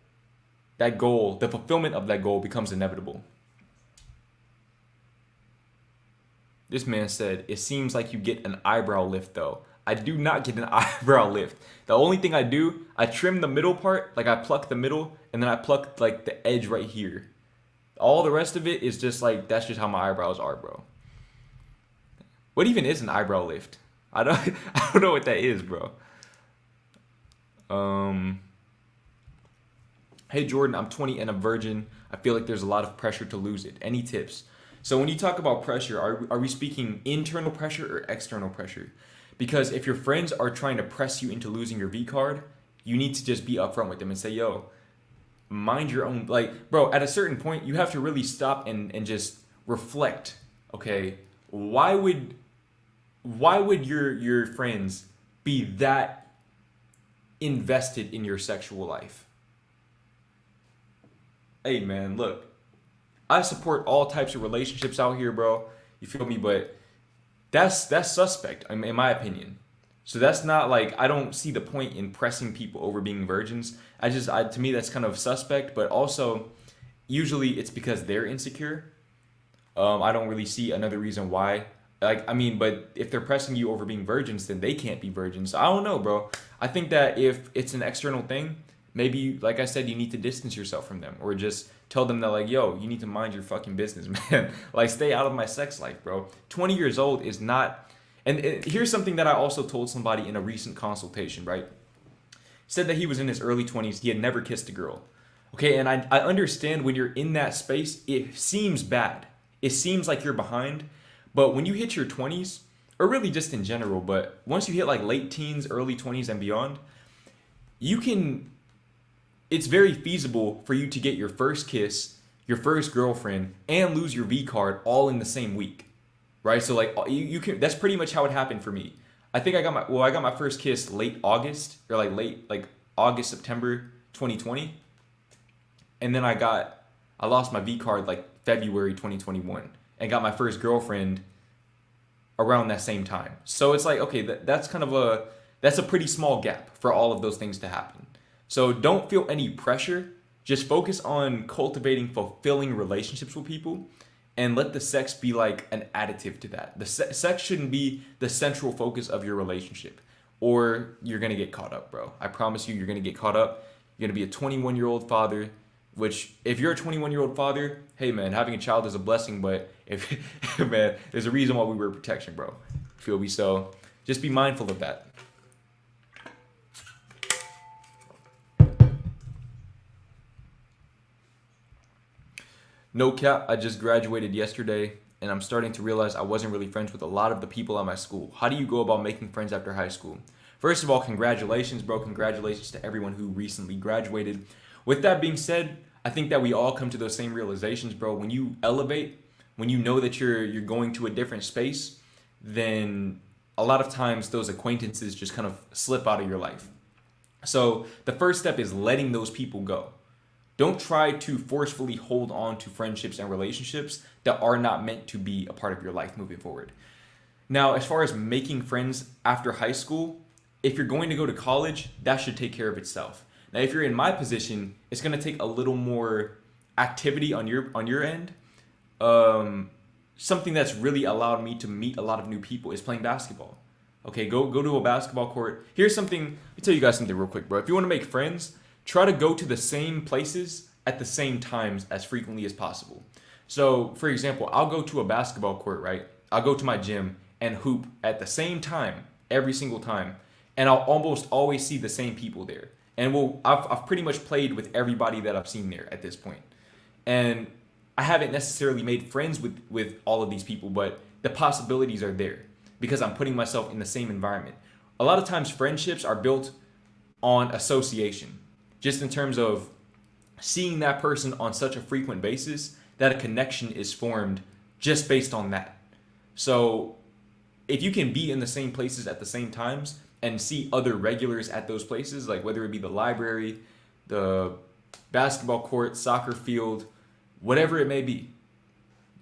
that goal, the fulfillment of that goal becomes inevitable. This man said, it seems like you get an eyebrow lift though. I do not get an eyebrow lift. The only thing I do, I trim the middle part, like I pluck the middle, and then I pluck like the edge right here. All the rest of it is just like, that's just how my eyebrows are, bro. What even is an eyebrow lift? I don't know what that is, bro. Hey Jordan, I'm 20 and a virgin. I feel like there's a lot of pressure to lose it. Any tips? So when you talk about pressure, are we speaking internal pressure or external pressure? Because if your friends are trying to press you into losing your V card, you need to just be upfront with them and say, yo, mind your own, like, bro, at a certain point, you have to really stop and just reflect, okay? Why would your friends be that invested in your sexual life? Hey man, look, I support all types of relationships out here, bro. You feel me? But that's suspect, in my opinion. So that's not like, I don't see the point in pressing people over being virgins. To me, that's kind of suspect. But also, usually it's because they're insecure. I don't really see another reason why. But if they're pressing you over being virgins, then they can't be virgins. I don't know, bro. I think that if it's an external thing, maybe, like I said, you need to distance yourself from them, or just tell them that, like, yo, you need to mind your fucking business, man. Like, stay out of my sex life, bro. 20 years old is not. And here's something that I also told somebody in a recent consultation, right? Said that he was in his early 20s. He had never kissed a girl. Okay, and I understand when you're in that space, it seems bad. It seems like you're behind. But when you hit your 20s, or really just in general, but once you hit like late teens, early 20s and beyond, it's very feasible for you to get your first kiss, your first girlfriend, and lose your V card all in the same week. right? So like you can, that's pretty much how it happened for me. I think I got my first kiss late August, or like late like August, September 2020. And then I lost my V card like February 2021 and got my first girlfriend around that same time. So it's like, okay, that's a pretty small gap for all of those things to happen. So don't feel any pressure. Just focus on cultivating fulfilling relationships with people, and let the sex be like an additive to that. The sex shouldn't be the central focus of your relationship, or you're going to get caught up, bro. I promise you're going to get caught up. You're going to be a 21-year-old father, which if you're a 21-year-old father, hey man, having a child is a blessing, but if man, there's a reason why we wear protection, bro. Feel me? So just be mindful of that. No cap, I just graduated yesterday and I'm starting to realize I wasn't really friends with a lot of the people at my school. How do you go about making friends after high school? First of all, congratulations, bro. Congratulations to everyone who recently graduated. With that being said, I think that we all come to those same realizations, bro. When you elevate, when you know that you're going to a different space, then a lot of times those acquaintances just kind of slip out of your life. So the first step is letting those people go. Don't try to forcefully hold on to friendships and relationships that are not meant to be a part of your life moving forward. Now, as far as making friends after high school, if you're going to go to college, that should take care of itself. Now, if you're in my position, it's going to take a little more activity on your end. Something that's really allowed me to meet a lot of new people is playing basketball. Okay, go to a basketball court. Here's something, let me tell you guys something real quick, bro. If you want to make friends, try to go to the same places at the same times as frequently as possible. So, for example, I'll go to a basketball court, right? I'll go to my gym and hoop at the same time every single time, and I'll almost always see the same people there. And I've pretty much played with everybody that I've seen there at this point. And I haven't necessarily made friends with all of these people, but the possibilities are there because I'm putting myself in the same environment. A lot of times friendships are built on association, just in terms of seeing that person on such a frequent basis that a connection is formed just based on that. So if you can be in the same places at the same times and see other regulars at those places, like whether it be the library, the basketball court, soccer field, whatever it may be,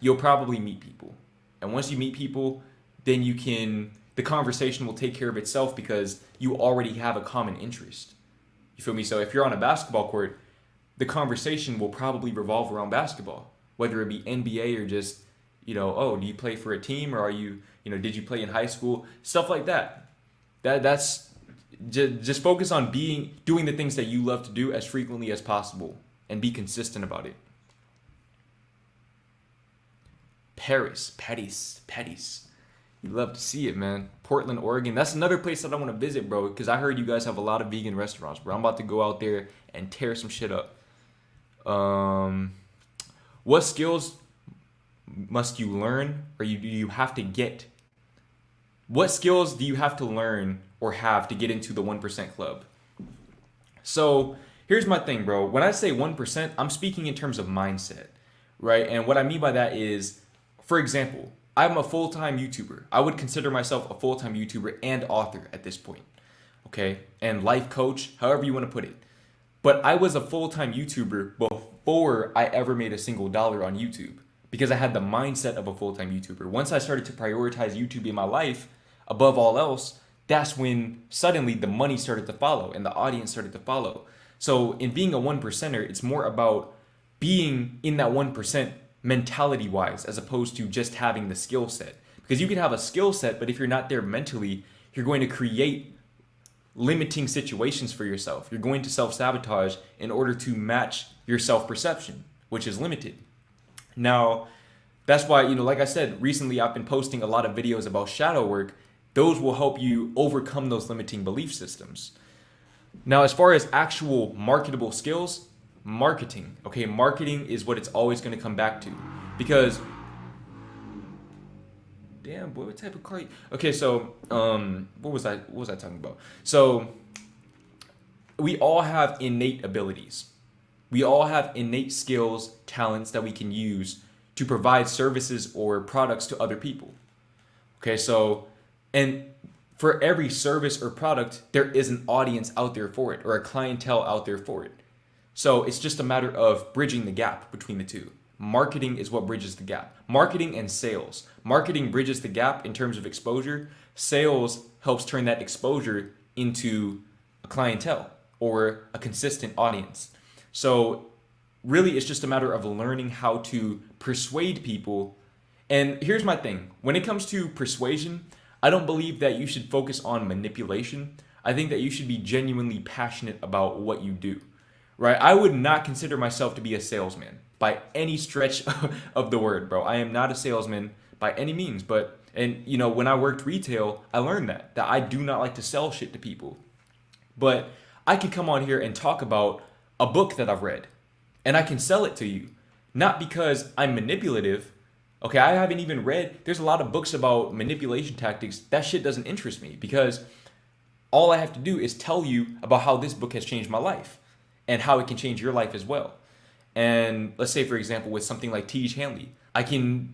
you'll probably meet people. And once you meet people, then the conversation will take care of itself because you already have a common interest. You feel me? So if you're on a basketball court, the conversation will probably revolve around basketball, whether it be NBA or just, oh, do you play for a team, or are you, did you play in high school? Stuff like that. That's just focus on doing the things that you love to do as frequently as possible and be consistent about it. Paris. You love to see it, man. Portland, Oregon. That's another place that I want to visit, bro, because I heard you guys have a lot of vegan restaurants, bro. I'm about to go out there and tear some shit up. What skills must you learn, or do you have to get? What skills do you have to learn or have to get into the 1% club? So here's my thing, bro. When I say 1%, I'm speaking in terms of mindset, right? And what I mean by that is, for example, I'm a full-time YouTuber. I would consider myself a full-time YouTuber and author at this point, okay? And life coach, however you want to put it. But I was a full-time YouTuber before I ever made a single dollar on YouTube because I had the mindset of a full-time YouTuber. Once I started to prioritize YouTube in my life above all else, that's when suddenly the money started to follow and the audience started to follow. So in being a 1%er, it's more about being in that 1% mentality wise, as opposed to just having the skill set. Because you can have a skill set, but if you're not there mentally, you're going to create limiting situations for yourself. You're going to self-sabotage in order to match your self-perception, which is limited. Now, that's why, like I said, recently I've been posting a lot of videos about shadow work. Those will help you overcome those limiting belief systems. Now, as far as actual marketable skills, marketing. Okay, marketing is what it's always going to come back to, because damn boy, what type of car? Okay, so what was I talking about? So we all have innate abilities. We all have innate skills, talents that we can use to provide services or products to other people. Okay, so, and for every service or product, there is an audience out there for it, or a clientele out there for it. So it's just a matter of bridging the gap between the two. Marketing is what bridges the gap. Marketing and sales. Marketing bridges the gap in terms of exposure. Sales helps turn that exposure into a clientele or a consistent audience. So really, it's just a matter of learning how to persuade people. And here's my thing. When it comes to persuasion, I don't believe that you should focus on manipulation. I think that you should be genuinely passionate about what you do, right? I would not consider myself to be a salesman by any stretch of the word, bro. I am not a salesman by any means, but, and you know, when I worked retail, I learned that I do not like to sell shit to people. But I can come on here and talk about a book that I've read, and I can sell it to you, not because I'm manipulative. Okay, I haven't even read, there's a lot of books about manipulation tactics. That shit doesn't interest me because all I have to do is tell you about how this book has changed my life and how it can change your life as well. And let's say, for example, with something like T.H. Hanley, I can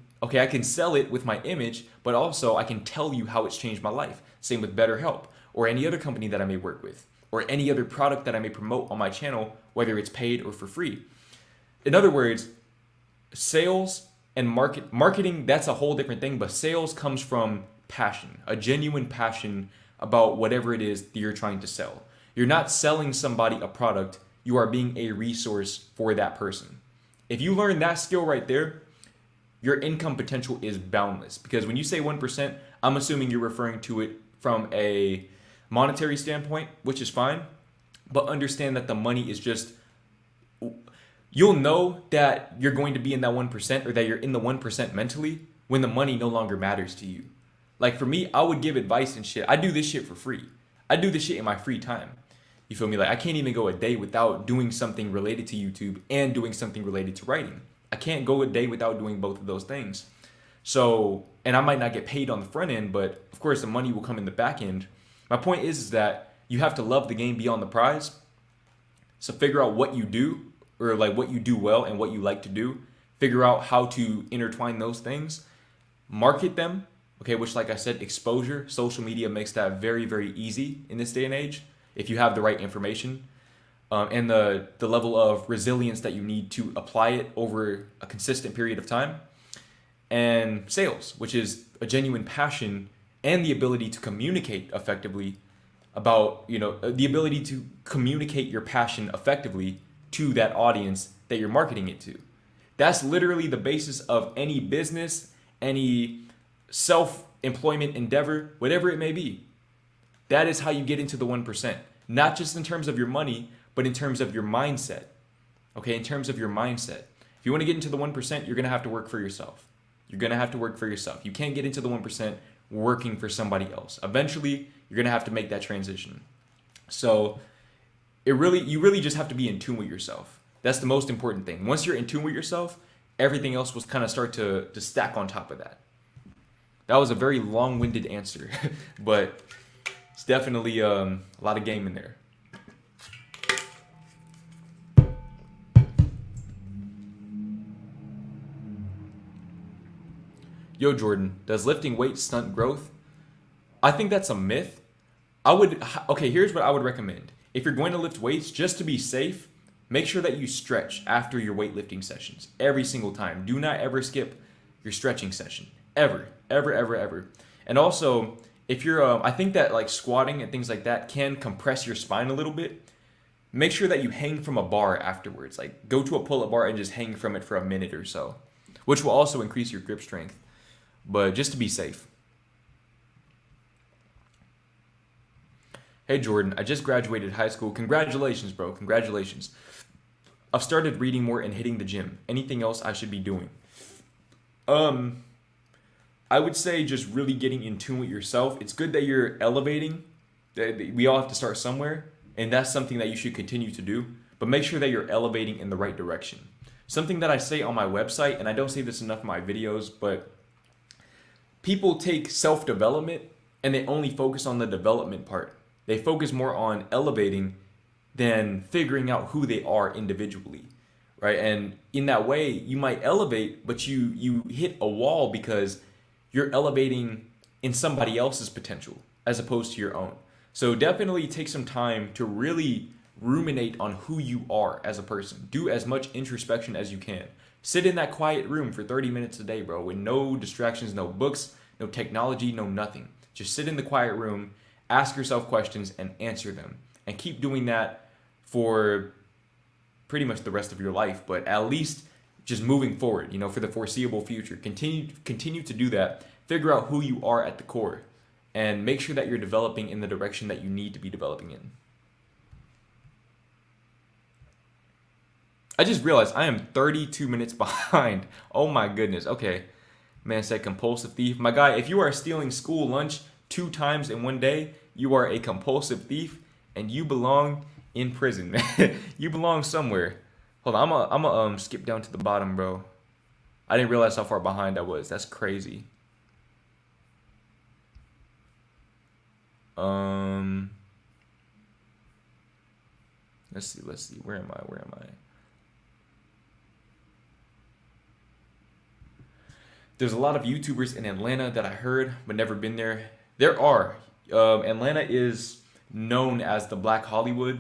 sell it with my image, but also I can tell you how it's changed my life. Same with BetterHelp or any other company that I may work with or any other product that I may promote on my channel, whether it's paid or for free. In other words, sales and marketing, that's a whole different thing, but sales comes from passion, a genuine passion about whatever it is that you're trying to sell. You're not selling somebody a product, you are being a resource for that person. If you learn that skill right there, your income potential is boundless. Because when you say 1%, I'm assuming you're referring to it from a monetary standpoint, which is fine, but understand that the money is just, you'll know that you're going to be in that 1% or that you're in the 1% mentally when the money no longer matters to you. Like for me, I would give advice and shit. I do this shit for free. I do this shit in my free time. You feel me? Like I can't even go a day without doing something related to YouTube and doing something related to writing. I can't go a day without doing both of those things. So, and I might not get paid on the front end, but of course the money will come in the back end. My point is that you have to love the game beyond the prize. So figure out what you do, or like what you do well and what you like to do. Figure out how to intertwine those things. Market them, okay, which like I said, exposure, social media makes that very, very easy in this day and age if you have the right information. And the level of resilience that you need to apply it over a consistent period of time. And sales, which is a genuine passion and the ability to communicate effectively about, you know, the ability to communicate your passion effectively to that audience that you're marketing it to. That's literally the basis of any business, any self-employment endeavor, whatever it may be. That is how you get into the 1%. Not just in terms of your money, but in terms of your mindset. Okay, in terms of your mindset. If you want to get into the 1%, you're going to have to work for yourself. You're going to have to work for yourself. You can't get into the 1% working for somebody else. Eventually, you're going to have to make that transition. So, you really just have to be in tune with yourself. That's the most important thing. Once you're in tune with yourself, everything else will kind of start to stack on top of that. That was a very long-winded answer, but it's definitely a lot of game in there. Yo, Jordan, does lifting weights stunt growth? I think that's a myth. Here's what I would recommend. If you're going to lift weights, just to be safe, make sure that you stretch after your weightlifting sessions every single time. Do not ever skip your stretching session. Ever. And also, if you're, I think that like squatting and things like that can compress your spine a little bit. Make sure that you hang from a bar afterwards. Like go to a pull-up bar and just hang from it for a minute or so, which will also increase your grip strength. But just to be safe. Hey Jordan, I just graduated high school. Congratulations, bro. Congratulations. I've started reading more and hitting the gym. Anything else I should be doing? I would say just really getting in tune with yourself. It's good that you're elevating. We all have to start somewhere, and that's something that you should continue to do. But make sure that you're elevating in the right direction. Something that I say on my website, and I don't say this enough in my videos, but people take self-development and they only focus on the development part. They focus more on elevating than figuring out who they are individually, right? And in that way, you might elevate, but you hit a wall because you're elevating in somebody else's potential as opposed to your own. So definitely take some time to really ruminate on who you are as a person. Do as much introspection as you can. Sit in that quiet room for 30 minutes a day, bro, with no distractions, no books, no technology, no nothing. Just sit in the quiet room, ask yourself questions, and answer them. And keep doing that for pretty much the rest of your life, but at least just moving forward, for the foreseeable future. Continue to do that. Figure out who you are at the core, and make sure that you're developing in the direction that you need to be developing in. I just realized I am 32 minutes behind. Oh my goodness. Okay. Man said compulsive thief. My guy, if you are stealing school lunch 2 times in one day, you are a compulsive thief and you belong in prison. You belong somewhere. Hold on, I'm gonna skip down to the bottom, bro. I didn't realize how far behind I was. That's crazy. Let's see. Where am I? There's a lot of YouTubers in Atlanta that I heard, but never been there. There are. Atlanta is known as the Black Hollywood.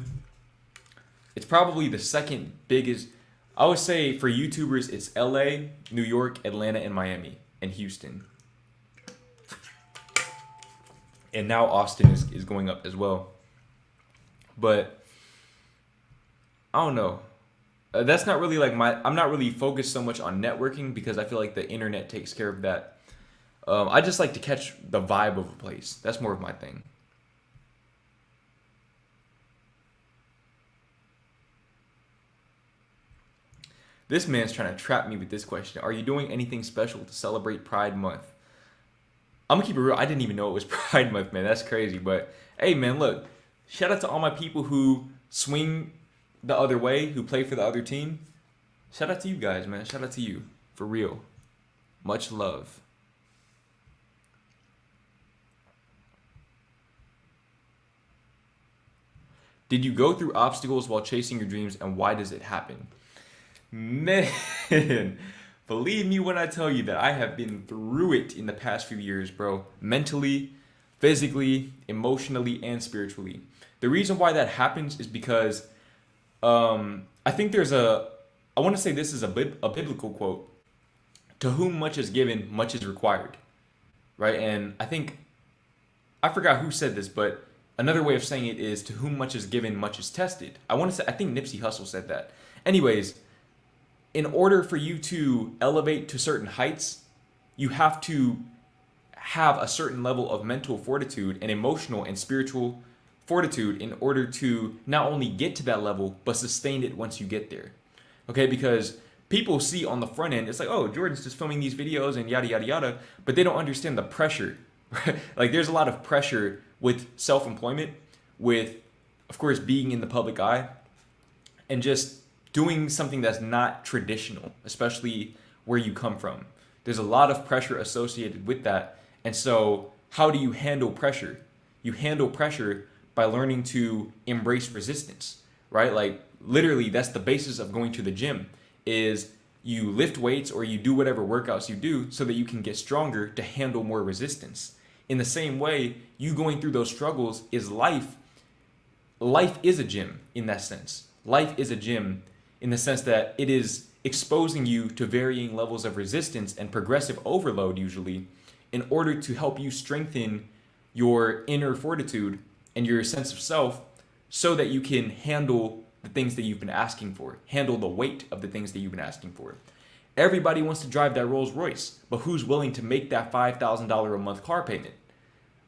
It's probably the second biggest. I would say for YouTubers, it's LA, New York, Atlanta, and Miami, and Houston. And now Austin is going up as well. But I don't know. That's not really like I'm not really focused so much on networking because I feel like the internet takes care of that. I just like to catch the vibe of a place. That's more of my thing. This man's trying to trap me with this question. Are you doing anything special to celebrate Pride Month? I'm gonna keep it real. I didn't even know it was Pride Month, man. That's crazy. But hey, man, look. Shout out to all my people who swing the other way, who play for the other team. Shout out to you guys, man. Shout out to you. For real. Much love. Did you go through obstacles while chasing your dreams, and why does it happen? Man, believe me when I tell you that I have been through it in the past few years, bro. Mentally, physically, emotionally, and spiritually. The reason why that happens is because I think I want to say this is a biblical quote. To whom much is given, much is required. Right? And I forgot who said this, but another way of saying it is to whom much is given, much is tested. I think Nipsey Hussle said that. Anyways, in order for you to elevate to certain heights, you have to have a certain level of mental fortitude and emotional and spiritual fortitude in order to not only get to that level, but sustain it once you get there. Okay, because people see on the front end, it's like, oh, Jordan's just filming these videos and yada, yada, yada, but they don't understand the pressure. Like there's a lot of pressure with self-employment, with, of course, being in the public eye, and just doing something that's not traditional, especially where you come from. There's a lot of pressure associated with that. And so how do you handle pressure? You handle pressure by learning to embrace resistance, right? Like literally that's the basis of going to the gym is you lift weights or you do whatever workouts you do so that you can get stronger to handle more resistance. In the same way, you going through those struggles is life. Life is a gym in that sense. Life is a gym in the sense that it is exposing you to varying levels of resistance and progressive overload usually in order to help you strengthen your inner fortitude and your sense of self so that you can handle the things that you've been asking for, handle the weight of the things that you've been asking for. Everybody wants to drive that Rolls Royce, but who's willing to make that $5,000 a month car payment?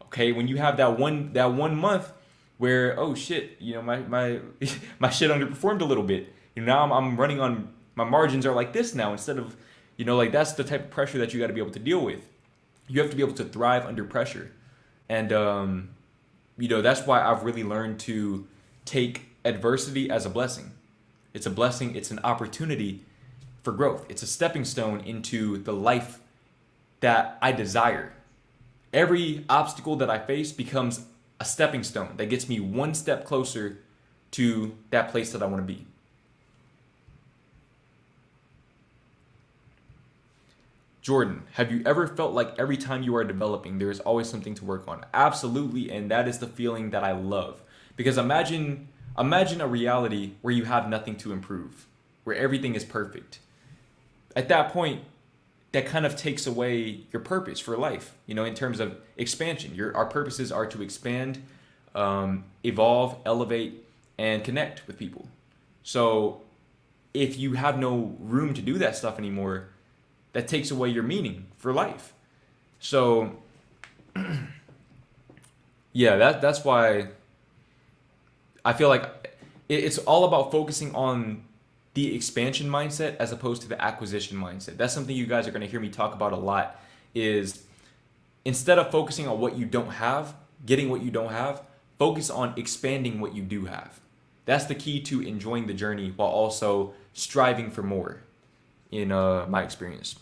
Okay, when you have that one month where, oh shit, my my shit underperformed a little bit. Now I'm running on, my margins are like this now instead of, like that's the type of pressure that you got to be able to deal with. You have to be able to thrive under pressure. And, that's why I've really learned to take adversity as a blessing. It's a blessing. It's an opportunity for growth. It's a stepping stone into the life that I desire. Every obstacle that I face becomes a stepping stone that gets me one step closer to that place that I want to be. Jordan, have you ever felt like every time you are developing, there is always something to work on? Absolutely, and that is the feeling that I love. Because imagine a reality where you have nothing to improve, where everything is perfect. At that point, that kind of takes away your purpose for life, in terms of expansion. Our purposes are to expand, evolve, elevate, and connect with people. So if you have no room to do that stuff anymore, that takes away your meaning for life. So yeah, that's why I feel like it's all about focusing on the expansion mindset as opposed to the acquisition mindset. That's something you guys are going to hear me talk about a lot, is instead of focusing on what you don't have, getting what you don't have, focus on expanding what you do have. That's the key to enjoying the journey while also striving for more, in my experience.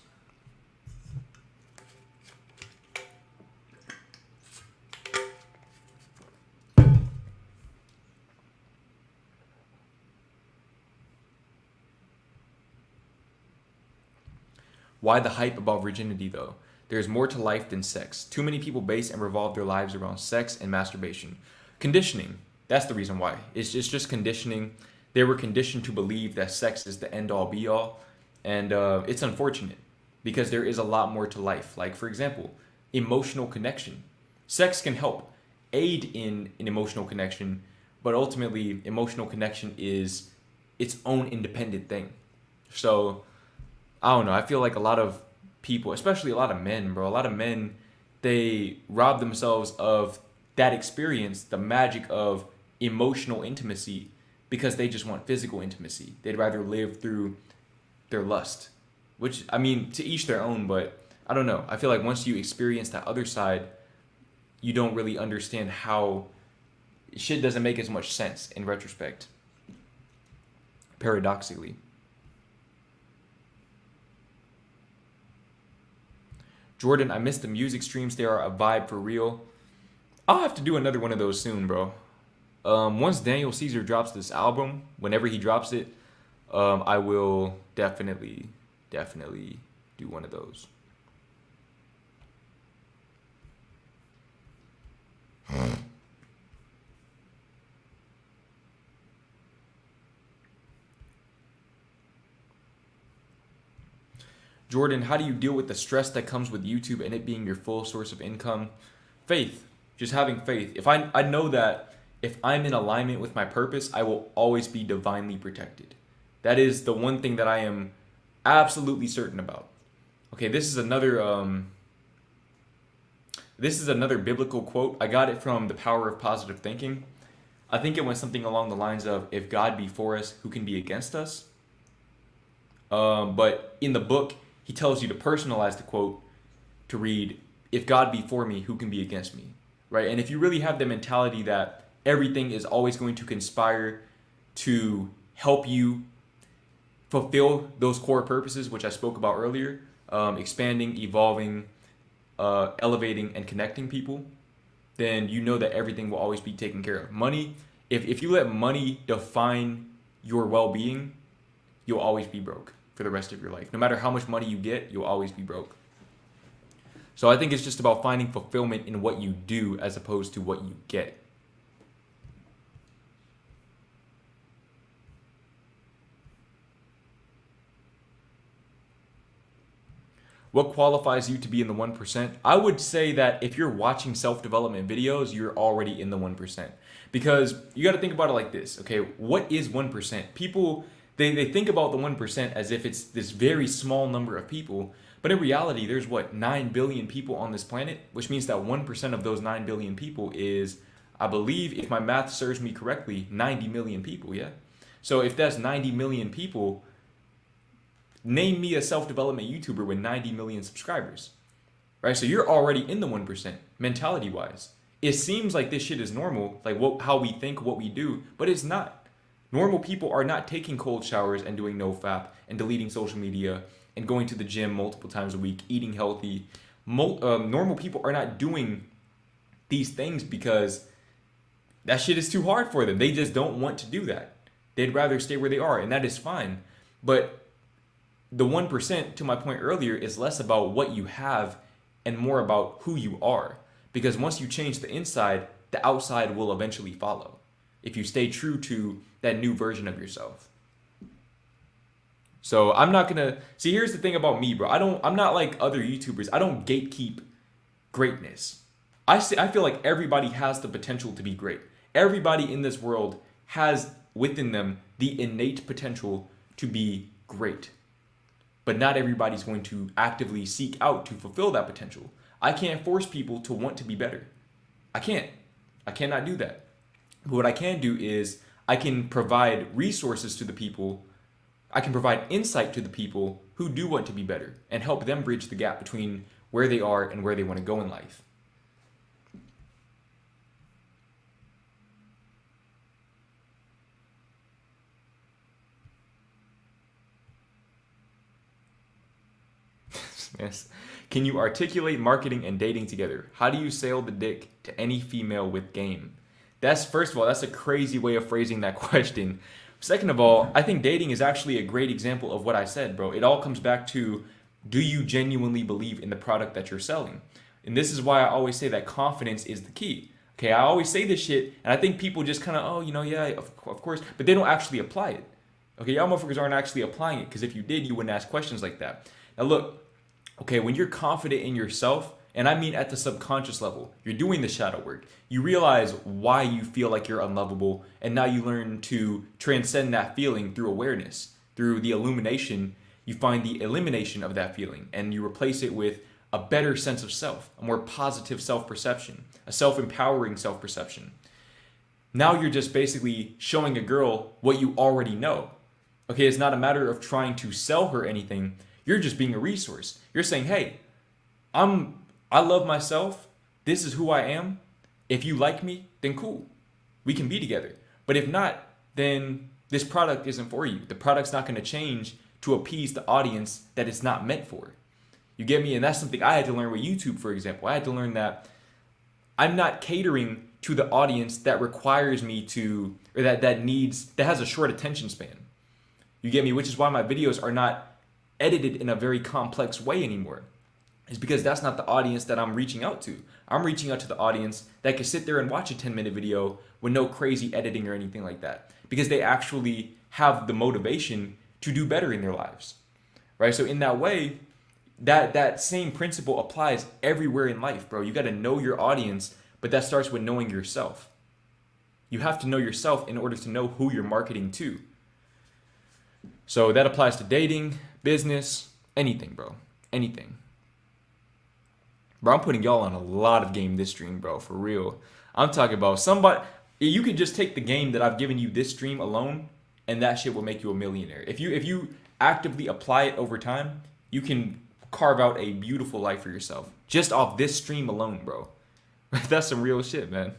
Why the hype about virginity though? There's more to life than sex. Too many people base and revolve their lives around sex and masturbation. Conditioning. That's the reason why. It's just conditioning. They were conditioned to believe that sex is the end all be all. And it's unfortunate because there is a lot more to life. Like, for example, emotional connection. Sex can help aid in an emotional connection, but ultimately, emotional connection is its own independent thing. So, I don't know. I feel like a lot of people, especially a lot of men, bro, a lot of men, they rob themselves of that experience, the magic of emotional intimacy, because they just want physical intimacy. They'd rather live through their lust, which, I mean, to each their own, but I don't know. I feel like once you experience that other side, you don't really understand how shit doesn't make as much sense in retrospect, paradoxically. Jordan, I missed the music streams. They are a vibe for real. I'll have to do another one of those soon, bro. Once Daniel Caesar drops this album, whenever he drops it, I will definitely do one of those. Jordan, how do you deal with the stress that comes with YouTube and it being your full source of income? Faith, just having faith. If I know that if I'm in alignment with my purpose, I will always be divinely protected. That is the one thing that I am absolutely certain about. Okay, this is another biblical quote. I got it from The Power of Positive Thinking. I think it went something along the lines of, if God be for us, who can be against us? But in the book, he tells you to personalize the quote to read, if God be for me, who can be against me? Right? And if you really have the mentality that everything is always going to conspire to help you fulfill those core purposes, which I spoke about earlier, expanding, evolving, elevating, and connecting people, then you know that everything will always be taken care of. Money, if you let money define your well-being, you'll always be broke for the rest of your life. No matter how much money you get, you'll always be broke. So I think it's just about finding fulfillment in what you do as opposed to what you get. What qualifies you to be in the 1%? I would say that if you're watching self-development videos, you're already in the 1%. Because you got to think about it like this, okay? What is 1%? People, they think about the 1% as if it's this very small number of people. But in reality, there's 9 billion people on this planet, which means that 1% of those 9 billion people is, I believe, if my math serves me correctly, 90 million people, yeah? So if that's 90 million people, name me a self-development YouTuber with 90 million subscribers, right? So you're already in the 1%, mentality-wise. It seems like this shit is normal, like how we think, what we do, but it's not. Normal people are not taking cold showers and doing nofap and deleting social media and going to the gym multiple times a week, eating healthy. Normal people are not doing these things because that shit is too hard for them. They just don't want to do that. They'd rather stay where they are, and that is fine. But the 1%, to my point earlier, is less about what you have and more about who you are. Because once you change the inside, the outside will eventually follow. If you stay true to that new version of yourself. So I'm not gonna see. Here's the thing about me, bro. I'm not like other YouTubers. I don't gatekeep greatness. I feel like everybody has the potential to be great. Everybody in this world has within them the innate potential to be great. But not everybody's going to actively seek out to fulfill that potential. I can't force people to want to be better. I can't. I cannot do that. But what I can do is I can provide resources to the people. I can provide insight to the people who do want to be better and help them bridge the gap between where they are and where they want to go in life. Yes. Can you articulate marketing and dating together? How do you sell the dick to any female with game? That's, first of all, that's a crazy way of phrasing that question. Second of all, I think dating is actually a great example of what I said, bro. It all comes back to, do you genuinely believe in the product that you're selling? And this is why I always say that confidence is the key. Okay, I always say this shit, and I think people just kind of, oh, yeah, of course, but they don't actually apply it. Okay, y'all motherfuckers aren't actually applying it, because if you did, you wouldn't ask questions like that. Now look, okay, when you're confident in yourself, and I mean at the subconscious level, you're doing the shadow work. You realize why you feel like you're unlovable, and now you learn to transcend that feeling through awareness. Through the illumination, you find the elimination of that feeling, and you replace it with a better sense of self, a more positive self-perception, a self-empowering self-perception. Now you're just basically showing a girl what you already know. Okay, it's not a matter of trying to sell her anything. You're just being a resource. You're saying, hey, I love myself. This is who I am. If you like me, then cool. We can be together. But if not, then this product isn't for you. The product's not going to change to appease the audience that it's not meant for. You get me? And that's something I had to learn with YouTube, for example. I had to learn that I'm not catering to the audience that requires me to, or that has a short attention span. You get me? Which is why my videos are not edited in a very complex way anymore. It's because that's not the audience that I'm reaching out to. I'm reaching out to the audience that can sit there and watch a 10-minute video with no crazy editing or anything like that, because they actually have the motivation to do better in their lives, right? So in that way, that same principle applies everywhere in life, bro. You got to know your audience, but that starts with knowing yourself. You have to know yourself in order to know who you're marketing to. So that applies to dating, business, anything, bro. Anything. Bro, I'm putting y'all on a lot of game this stream, bro, for real. I'm talking about somebody, you could just take the game that I've given you this stream alone, and that shit will make you a millionaire. If you actively apply it over time, you can carve out a beautiful life for yourself. Just off this stream alone, bro. That's some real shit, man.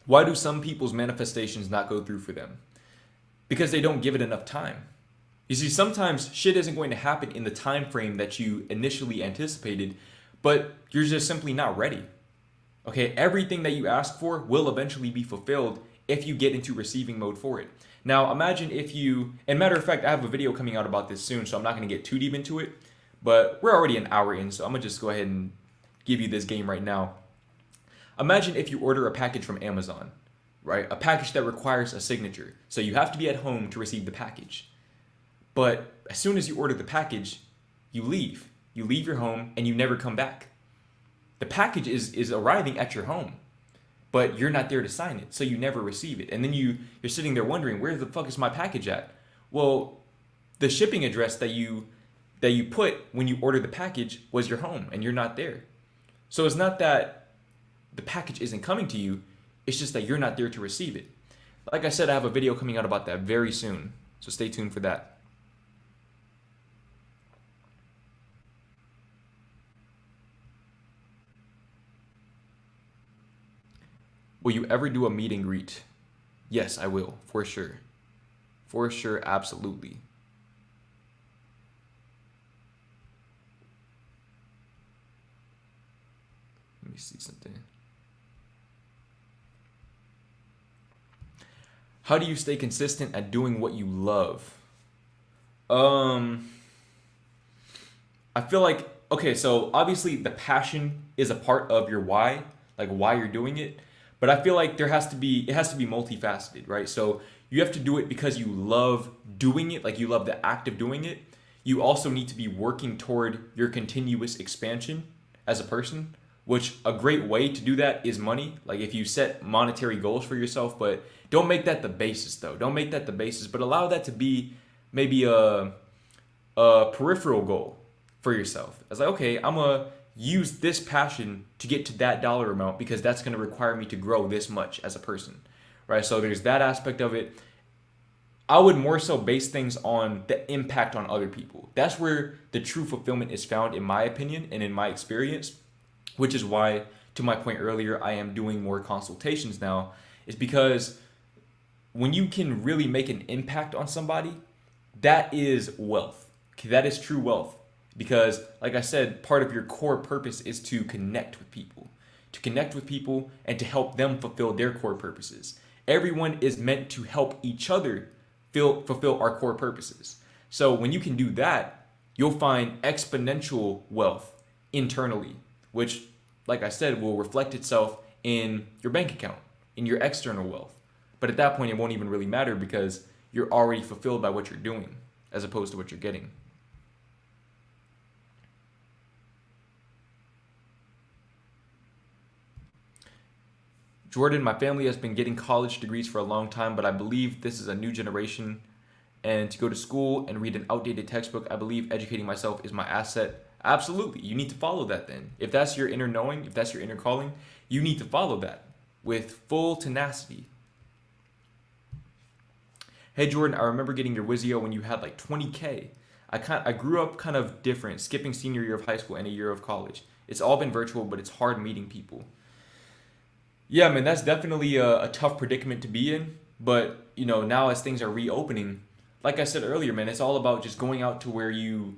Why do some people's manifestations not go through for them? Because they don't give it enough time. You see, sometimes shit isn't going to happen in the time frame that you initially anticipated, but you're just simply not ready. Okay, everything that you ask for will eventually be fulfilled if you get into receiving mode for it. Now, imagine if you, and matter of fact, I have a video coming out about this soon, so I'm not going to get too deep into it, but we're already an hour in, so I'm going to just go ahead and give you this game right now. Imagine if you order a package from Amazon, right? A package that requires a signature. So you have to be at home to receive the package. But as soon as you order the package, you leave. You leave your home and you never come back. The package is arriving at your home, but you're not there to sign it, so you never receive it. And then you're sitting there wondering, where the fuck is my package at? Well, the shipping address that you put when you order the package was your home, and you're not there. So it's not that the package isn't coming to you, it's just that you're not there to receive it. Like I said, I have a video coming out about that very soon, so stay tuned for that. Will you ever do a meet and greet? Yes, I will, for sure. For sure, absolutely. Let me see something. How do you stay consistent at doing what you love? Um, I feel like, okay, so obviously the passion is a part of your why, like why you're doing it. But I feel like it has to be multifaceted, right? So you have to do it because you love doing it, like you love the act of doing it. You also need to be working toward your continuous expansion as a person, which a great way to do that is money. Like if you set monetary goals for yourself, but don't make that the basis though. Don't make that the basis, but allow that to be maybe a peripheral goal for yourself. It's like, okay, I'm gonna use this passion to get to that dollar amount because that's gonna require me to grow this much as a person, right? So there's that aspect of it. I would more so base things on the impact on other people. That's where the true fulfillment is found, in my opinion and in my experience, which is why, to my point earlier, I am doing more consultations now, is because when you can really make an impact on somebody, that is wealth. Okay, that is true wealth. Because, like I said, part of your core purpose is to connect with people, and to help them fulfill their core purposes. Everyone is meant to help each other fulfill our core purposes. So when you can do that, you'll find exponential wealth internally, which, like I said, will reflect itself in your bank account, in your external wealth. But at that point, it won't even really matter because you're already fulfilled by what you're doing as opposed to what you're getting. Jordan, my family has been getting college degrees for a long time, but I believe this is a new generation. And to go to school and read an outdated textbook, I believe educating myself is my asset. Absolutely. You need to follow that then. If that's your inner knowing, if that's your inner calling, you need to follow that with full tenacity. Hey Jordan, I remember getting your Wizio when you had like 20K. I grew up kind of different, skipping senior year of high school and a year of college. It's all been virtual, but it's hard meeting people. Yeah, man, that's definitely a tough predicament to be in. But, now as things are reopening, like I said earlier, man, it's all about just going out to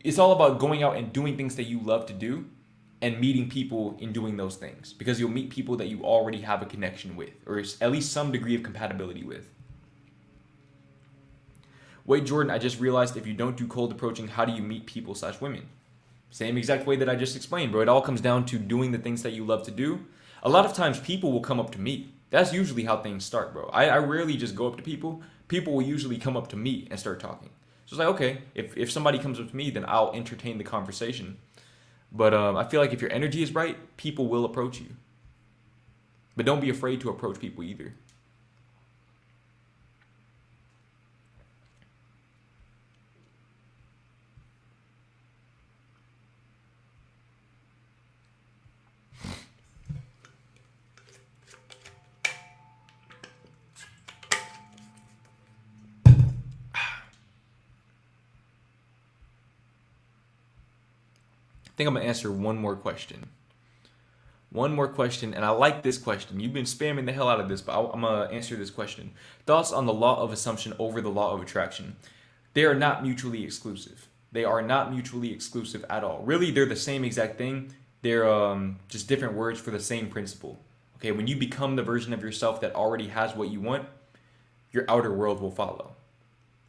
it's all about going out and doing things that you love to do and meeting people in doing those things because you'll meet people that you already have a connection with or at least some degree of compatibility with. Wait, Jordan, I just realized if you don't do cold approaching, how do you meet people/women? Same exact way that I just explained, bro. It all comes down to doing the things that you love to do. A lot of times people will come up to me. That's usually how things start, bro. I rarely just go up to people. People will usually come up to me and start talking. So it's like, okay, if somebody comes up to me, then I'll entertain the conversation. But I feel like if your energy is right, people will approach you. But don't be afraid to approach people either. I think I'm gonna answer one more question. One more question, and I like this question. You've been spamming the hell out of this, but I'm gonna answer this question. Thoughts on the law of assumption over the law of attraction? They are not mutually exclusive. They are not mutually exclusive at all. Really, they're the same exact thing. They're just different words for the same principle. Okay, when you become the version of yourself that already has what you want, your outer world will follow.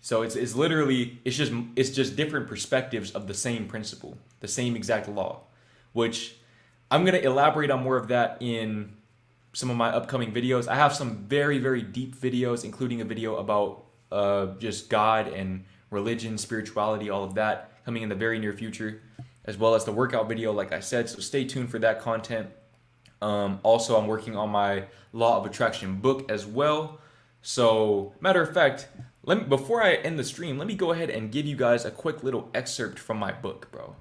So it's literally it's just different perspectives of the same principle, the same exact law, which I'm gonna elaborate on more of that in some of my upcoming videos. I have some very very deep videos, including a video about just God and religion, spirituality, all of that coming in the very near future, as well as the workout video, like I said. So stay tuned for that content. Also, I'm working on my law of attraction book as well. So, matter of fact, before I end the stream, let me go ahead and give you guys a quick little excerpt from my book, bro.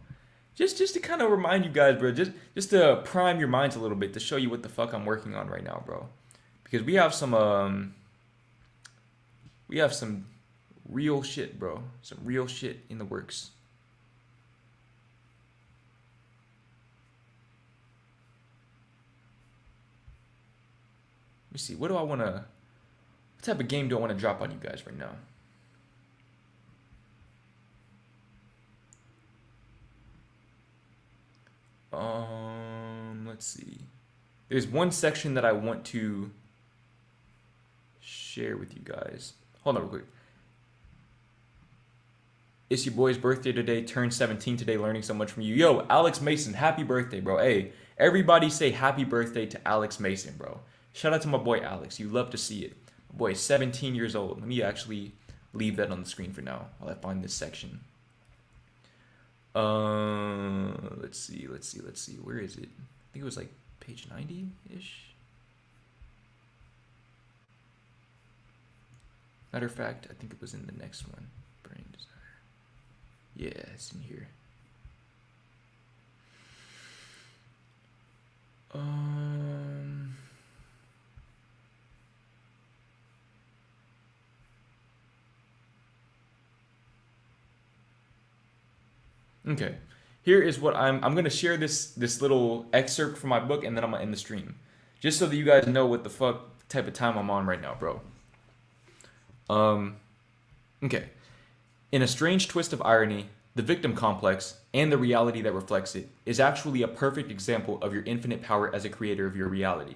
Just to kind of remind you guys, bro, just to prime your minds a little bit, to show you what the fuck I'm working on right now, bro. Because we have some real shit, bro. Some real shit in the works. Let me see. What type of game do I want to drop on you guys right now? Let's see. There's one section that I want to share. share with you guys. Hold on real quick. It's your boy's birthday today. Turned 17 today. Learning so much from you. Yo, Alex Mason, happy birthday, bro. Hey, everybody say happy birthday to Alex Mason, bro. Shout out to my boy Alex. You love to see it. My boy is 17 years old. Let me actually leave that on the screen for now while I find this section. Let's see. Where is it? I think it was like page 90-ish. Matter of fact, I think it was in the next one. Brain desire. Yeah, it's in here. Okay. Here is what I'm gonna share this little excerpt from my book, and then I'm gonna end the stream, just so that you guys know what the fuck type of time I'm on right now, bro. Okay. In a strange twist of irony, the victim complex and the reality that reflects it is actually a perfect example of your infinite power as a creator of your reality.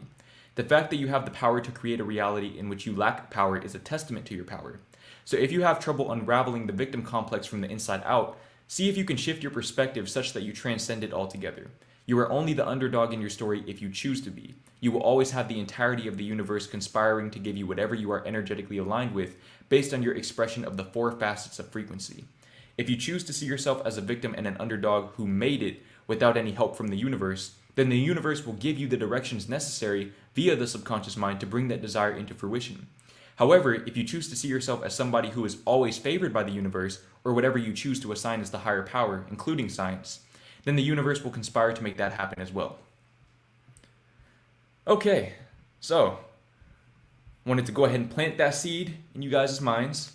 The fact that you have the power to create a reality in which you lack power is a testament to your power. So if you have trouble unraveling the victim complex from the inside out, see if you can shift your perspective such that you transcend it altogether. You are only the underdog in your story if you choose to be. You will always have the entirety of the universe conspiring to give you whatever you are energetically aligned with based on your expression of the 4 facets of frequency. If you choose to see yourself as a victim and an underdog who made it without any help from the universe, then the universe will give you the directions necessary via the subconscious mind to bring that desire into fruition. However, if you choose to see yourself as somebody who is always favored by the universe, or whatever you choose to assign as the higher power, including science, then the universe will conspire to make that happen as well. Okay, so wanted to go ahead and plant that seed in you guys' minds,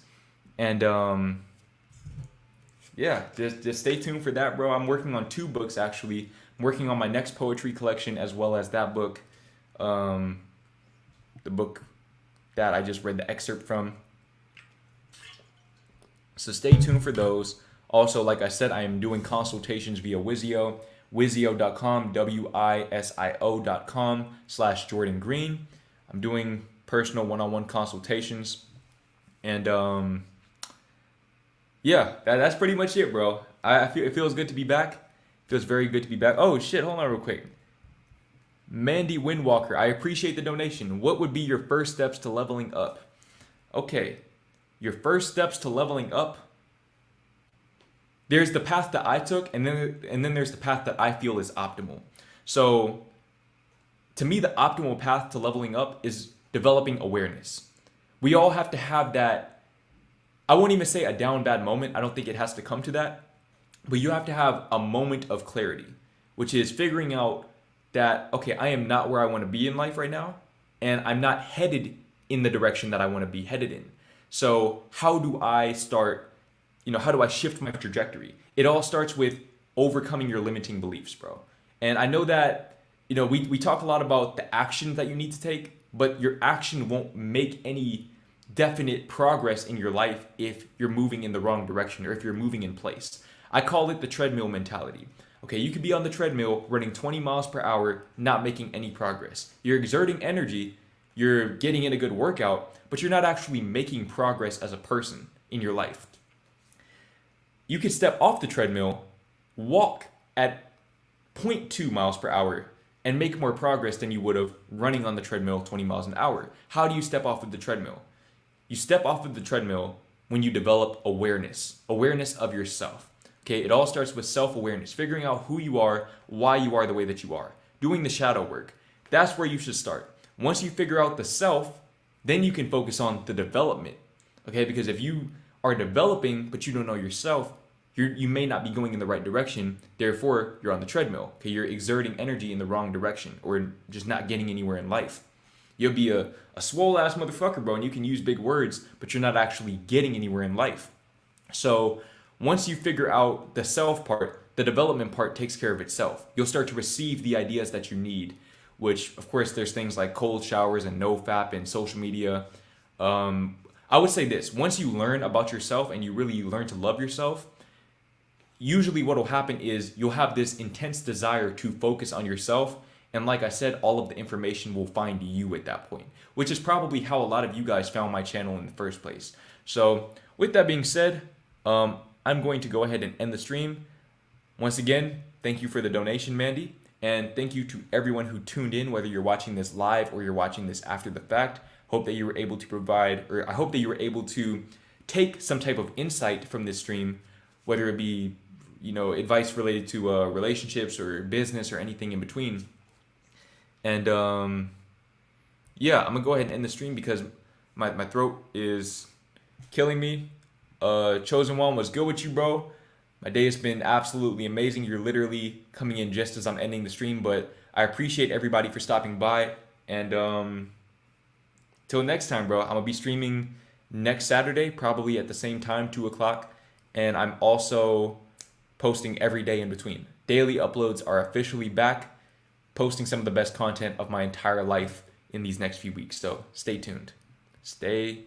and yeah, just stay tuned for that, bro. I'm working on 2 books actually. I'm working on my next poetry collection as well as that book, the book that I just read the excerpt from. So stay tuned for those. Also, like I said, I am doing consultations via Wizio, wizio.com, wisio.com/Jordan Green. I'm doing personal one-on-one consultations. And yeah, that's pretty much it, bro. I feel it feels good to be back. It feels very good to be back. Oh shit, hold on real quick. Mandy Windwalker, I appreciate the donation. What would be your first steps to leveling up? Okay, your first steps to leveling up. There's the path that I took, and then there's the path that I feel is optimal. So, to me, the optimal path to leveling up is developing awareness. We all have to have that. I won't even say a down bad moment. I don't think it has to come to that. But you have to have a moment of clarity, which is figuring out that, okay, I am not where I want to be in life right now, and I'm not headed in the direction that I want to be headed in. So how do I start, how do I shift my trajectory? It all starts with overcoming your limiting beliefs, bro. And I know that, we talk a lot about the action that you need to take, but your action won't make any definite progress in your life if you're moving in the wrong direction or if you're moving in place. I call it the treadmill mentality. Okay, you could be on the treadmill running 20 miles per hour, not making any progress. You're exerting energy, you're getting in a good workout, but you're not actually making progress as a person in your life. You could step off the treadmill, walk at 0.2 miles per hour, and make more progress than you would have running on the treadmill 20 miles an hour. How do you step off of the treadmill? You step off of the treadmill when you develop awareness of yourself. Okay, it all starts with self-awareness, figuring out who you are, why you are the way that you are, doing the shadow work. That's where you should start. Once you figure out the self, then you can focus on the development. Okay, because if you are developing but you don't know yourself, you may not be going in the right direction. Therefore, you're on the treadmill. Okay, you're exerting energy in the wrong direction or just not getting anywhere in life. You'll be a swole ass motherfucker, bro, and you can use big words, but you're not actually getting anywhere in life. So once you figure out the self part, the development part takes care of itself. You'll start to receive the ideas that you need, which of course there's things like cold showers and NoFap and social media. I would say this, once you learn about yourself and you really learn to love yourself, usually what will happen is you'll have this intense desire to focus on yourself And like I said, all of the information will find you at that point, which is probably how a lot of you guys found my channel in the first place. So with that being said, I'm going to go ahead and end the stream. Once again, thank you for the donation, Mandy. And thank you to everyone who tuned in, whether you're watching this live or you're watching this after the fact. Hope that you were able to provide, or I hope that you were able to take some type of insight from this stream, whether it be, advice related to relationships or business or anything in between. And yeah, I'm gonna go ahead and end the stream because my throat is killing me. Chosen One, was good with you, bro. My day has been absolutely amazing. You're literally coming in just as I'm ending the stream, but I appreciate everybody for stopping by. And till next time, bro, I'm gonna be streaming next Saturday, probably at the same time, 2 o'clock. And I'm also posting every day in between. Daily uploads are officially back, posting some of the best content of my entire life in these next few weeks. So stay tuned. Stay